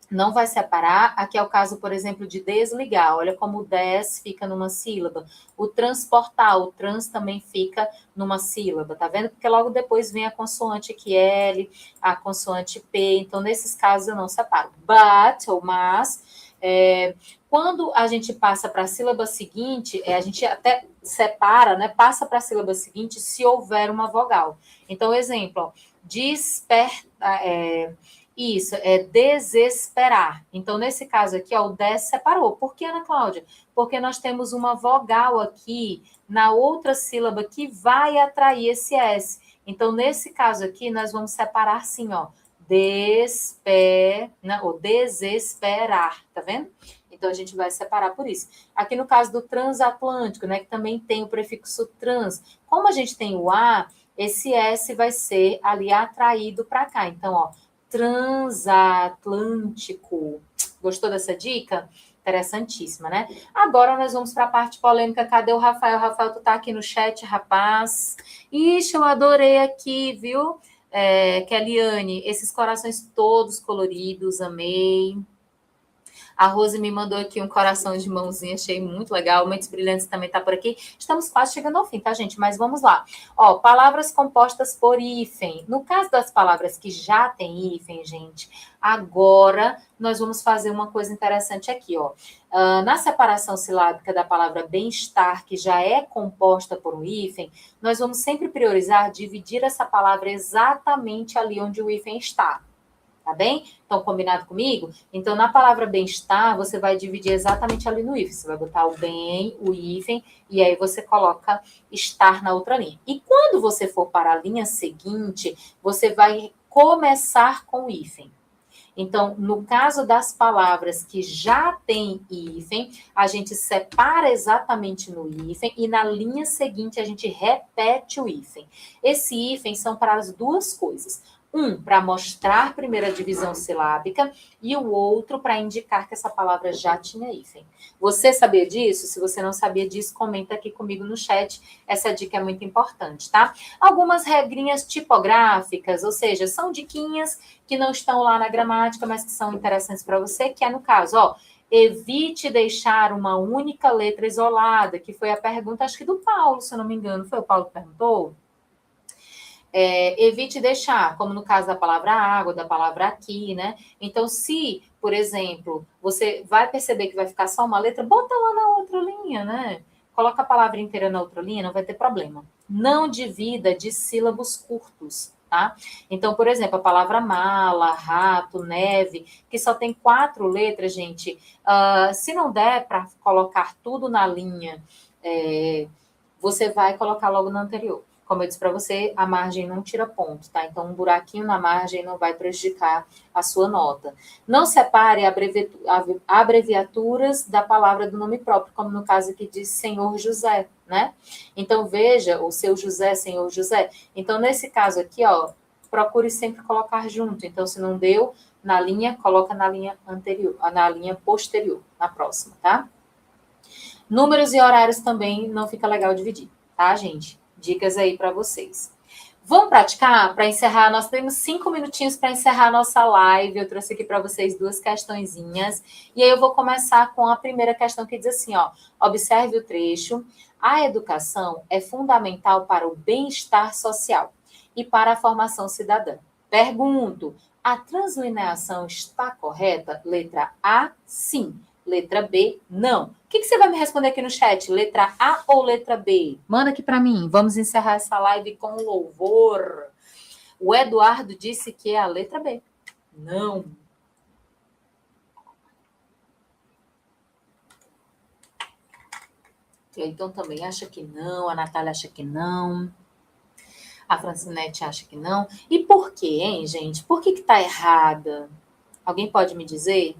não vai separar. Aqui é o caso, por exemplo, de desligar. Olha como o des fica numa sílaba. O transportar, o trans também fica numa sílaba, tá vendo? Porque logo depois vem a consoante aqui, L, a consoante P. Então, nesses casos, eu não separo. But, ou mas, quando a gente passa para a sílaba seguinte, a gente até separa, né? Passa para a sílaba seguinte se houver uma vogal. Então, exemplo, ó, isso, é desesperar. Então, nesse caso aqui, ó, o des separou. Por que, Ana Cláudia? Porque nós temos uma vogal aqui na outra sílaba que vai atrair esse S. Então, nesse caso aqui, nós vamos separar assim, ó, ou desesperar, tá vendo? Então, a gente vai separar por isso. Aqui no caso do transatlântico, né, que também tem o prefixo trans. Como a gente tem o A, esse S vai ser ali atraído para cá. Então, ó, transatlântico. Gostou dessa dica? Interessantíssima, né? Agora nós vamos para a parte polêmica. Cadê o Rafael? Rafael, tu tá aqui no chat, rapaz? Ixi, eu adorei aqui, viu? Keliane, esses corações todos coloridos, amei. A Rose me mandou aqui um coração de mãozinha, achei muito legal. Mentes Brilhantes também está por aqui. Estamos quase chegando ao fim, tá, gente? Mas vamos lá. Ó, palavras compostas por hífen. No caso das palavras que já tem hífen, gente, agora nós vamos fazer uma coisa interessante aqui, ó. Na separação silábica da palavra bem-estar, que já é composta por um hífen, nós vamos sempre priorizar dividir essa palavra exatamente ali onde o hífen está. Tá bem? Então, combinado comigo? Então, na palavra bem-estar, você vai dividir exatamente ali no hífen. Você vai botar o bem, o hífen, e aí você coloca estar na outra linha. E quando você for para a linha seguinte, você vai começar com o hífen. Então, no caso das palavras que já têm hífen, a gente separa exatamente no hífen e na linha seguinte a gente repete o hífen. Esse hífen são para as duas coisas. Um, para mostrar primeiro a divisão silábica e o outro para indicar que essa palavra já tinha hífen. Você sabia disso? Se você não sabia disso, comenta aqui comigo no chat. Essa dica é muito importante, tá? Algumas regrinhas tipográficas, ou seja, são diquinhas que não estão lá na gramática, mas que são interessantes para você, que é no caso, ó, evite deixar uma única letra isolada, que foi a pergunta, acho que do Paulo, se eu não me engano. Foi o Paulo que perguntou? Evite deixar, como no caso da palavra água, da palavra aqui, né? Então, se, por exemplo, você vai perceber que vai ficar só uma letra, bota lá na outra linha, né? Coloca a palavra inteira na outra linha, não vai ter problema. Não divida de sílabos curtos, tá? Então, por exemplo, a palavra mala, rato, neve, que só tem 4 letras, gente, se não der para colocar tudo na linha, você vai colocar logo na anterior. como eu disse para você, a margem não tira ponto, tá? Então, um buraquinho na margem não vai prejudicar a sua nota. Não separe abreviaturas da palavra do nome próprio, como no caso aqui diz Senhor José, né? Então, veja, o seu José, Senhor José. Então, nesse caso aqui, ó, procure sempre colocar junto. Então, se não deu na linha, coloca na linha anterior, na linha posterior, na próxima, tá? Números e horários também não fica legal dividir, tá, gente? Dicas aí para vocês. Vamos praticar para encerrar? Nós temos 5 minutinhos para encerrar a nossa live. Eu trouxe aqui para vocês 2 questõezinhas. E aí eu vou começar com a primeira questão que diz assim, ó. Observe o trecho. A educação é fundamental para o bem-estar social e para a formação cidadã. Pergunto, a translineação está correta? Letra A, sim. Letra B, não. O que você vai me responder aqui no chat? Letra A ou letra B? Manda aqui para mim. Vamos encerrar essa live com louvor. O Eduardo disse que é a letra B. Não. Cleiton também acha que não. A Natália acha que não. A Francinete acha que não. E por quê, hein, gente? Por que tá errada? Alguém pode me dizer?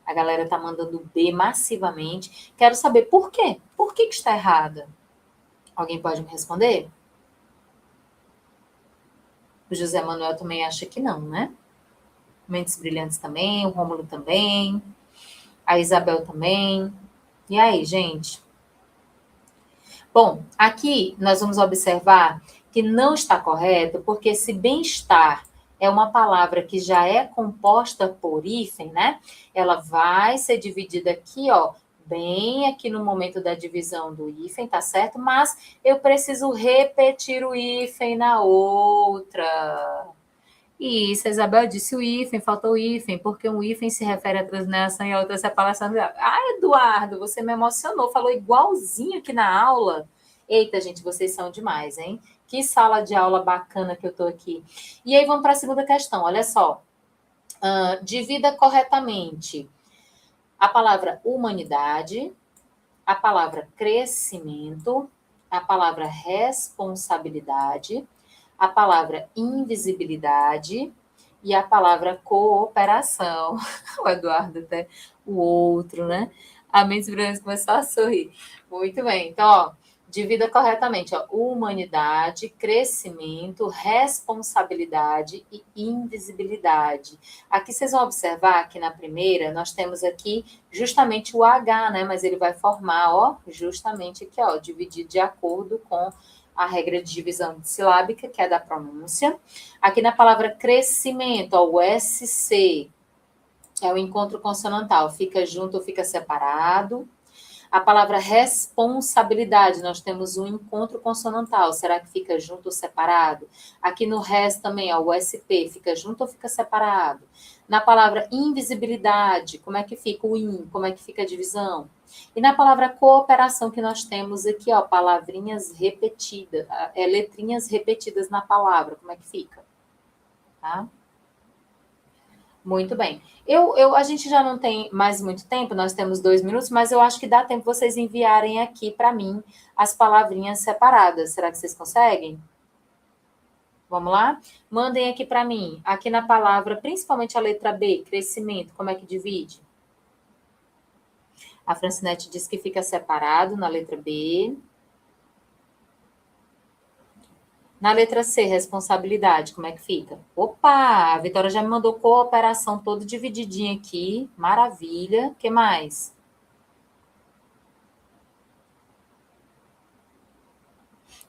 A galera tá mandando B massivamente. Quero saber por quê. Por que está errada? Alguém pode me responder? O José Manuel também acha que não, né? Mentes Brilhantes também, o Rômulo também, a Isabel também. E aí, gente? Bom, aqui nós vamos observar que não está correto, porque se bem-estar é uma palavra que já é composta por hífen, né? Ela vai ser dividida aqui, ó, bem aqui no momento da divisão do hífen, tá certo? Mas eu preciso repetir o hífen na outra. E isso, a Isabel disse o hífen, faltou o hífen, porque um hífen se refere à transneação e a outra separação. Ah, Eduardo, você me emocionou, falou igualzinho aqui na aula. Eita, gente, vocês são demais, hein? Que sala de aula bacana que eu tô aqui. E aí vamos para a segunda questão, olha só. Divida corretamente a palavra humanidade, a palavra crescimento, a palavra responsabilidade, a palavra invisibilidade e a palavra cooperação. O Eduardo até, o outro, né? A Mente Brilhante começou a sorrir. Muito bem. Então, ó, divida corretamente, ó, humanidade, crescimento, responsabilidade e invisibilidade. Aqui vocês vão observar que na primeira nós temos aqui justamente o H, né? Mas ele vai formar, ó, justamente aqui, ó, dividir de acordo com a regra de divisão silábica, que é da pronúncia. Aqui na palavra crescimento, ó, o SC é o encontro consonantal, fica junto ou fica separado. A palavra responsabilidade, nós temos um encontro consonantal. Será que fica junto ou separado? Aqui no res também, ó, o SP, fica junto ou fica separado? Na palavra invisibilidade, como é que fica o in? Como é que fica a divisão? E na palavra cooperação que nós temos aqui, ó, palavrinhas repetidas, letrinhas repetidas na palavra, como é que fica? Tá? Muito bem. A gente já não tem mais muito tempo, nós temos 2 minutos, mas eu acho que dá tempo vocês enviarem aqui para mim as palavrinhas separadas. Será que vocês conseguem? Vamos lá? Mandem aqui para mim. Aqui na palavra, principalmente a letra B, crescimento, como é que divide? A Francinete diz que fica separado na letra B. Na letra C, responsabilidade, como é que fica? Opa, a Vitória já me mandou cooperação todo divididinho aqui. Maravilha. O que mais?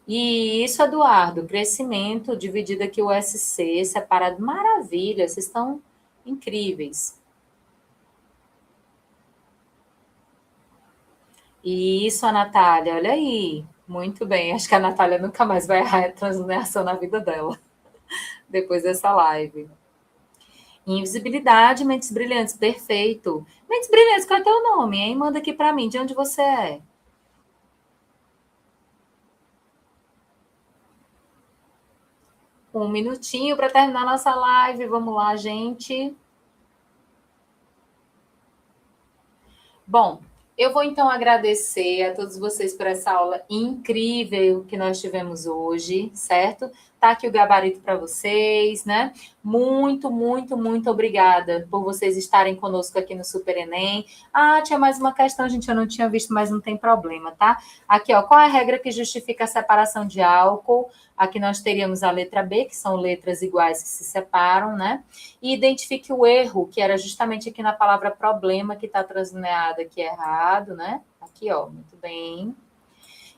E isso, Eduardo, crescimento, dividido aqui o SC, separado. Maravilha, vocês estão incríveis. Isso, a Natália, olha aí. Muito bem, acho que a Natália nunca mais vai errar a translineação na vida dela, depois dessa live. Invisibilidade, Mentes Brilhantes, perfeito. Mentes Brilhantes, qual é o teu nome, hein? Manda aqui para mim, de onde você é? Um minutinho para terminar nossa live. Vamos lá, gente. Bom, Eu vou então agradecer a todos vocês por essa aula incrível que nós tivemos hoje, certo? Tá aqui o gabarito para vocês, né? Muito, muito, muito obrigada por vocês estarem conosco aqui no Super Enem. Ah, tinha mais uma questão, gente, eu não tinha visto, mas não tem problema, tá? Aqui, ó, qual é a regra que justifica a separação de álcool? Aqui nós teríamos a letra B, que são letras iguais que se separam, né? E identifique o erro, que era justamente aqui na palavra problema, que está translineada aqui errado, né? Aqui, ó, muito bem.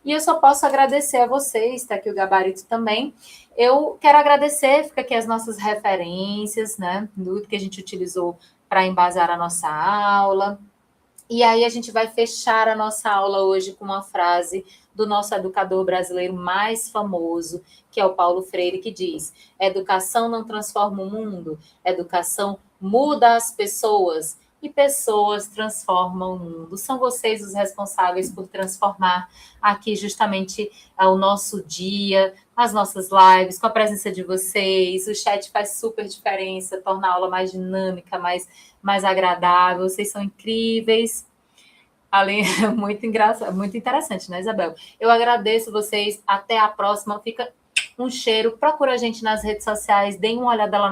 E eu só posso agradecer a vocês, tá aqui o gabarito também. Eu quero agradecer, fica aqui as nossas referências, né? Do que a gente utilizou para embasar a nossa aula. E aí a gente vai fechar a nossa aula hoje com uma frase do nosso educador brasileiro mais famoso, que é o Paulo Freire, que diz: educação não transforma o mundo, educação muda as pessoas e pessoas transformam o mundo. São vocês os responsáveis por transformar aqui justamente o nosso dia, as nossas lives, com a presença de vocês. O chat faz super diferença, torna a aula mais dinâmica, mais agradável. Vocês são incríveis. Além, muito engraçado, muito interessante, né, Isabel? Eu agradeço vocês. Até a próxima. Fica um cheiro. Procura a gente nas redes sociais. Deem uma olhada lá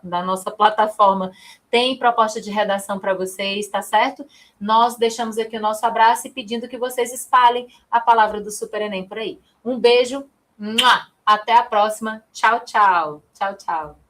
na nossa plataforma. Tem proposta de redação para vocês, tá certo? Nós deixamos aqui o nosso abraço e pedindo que vocês espalhem a palavra do Super Enem por aí. Um beijo. Até a próxima. Tchau, tchau. Tchau, tchau.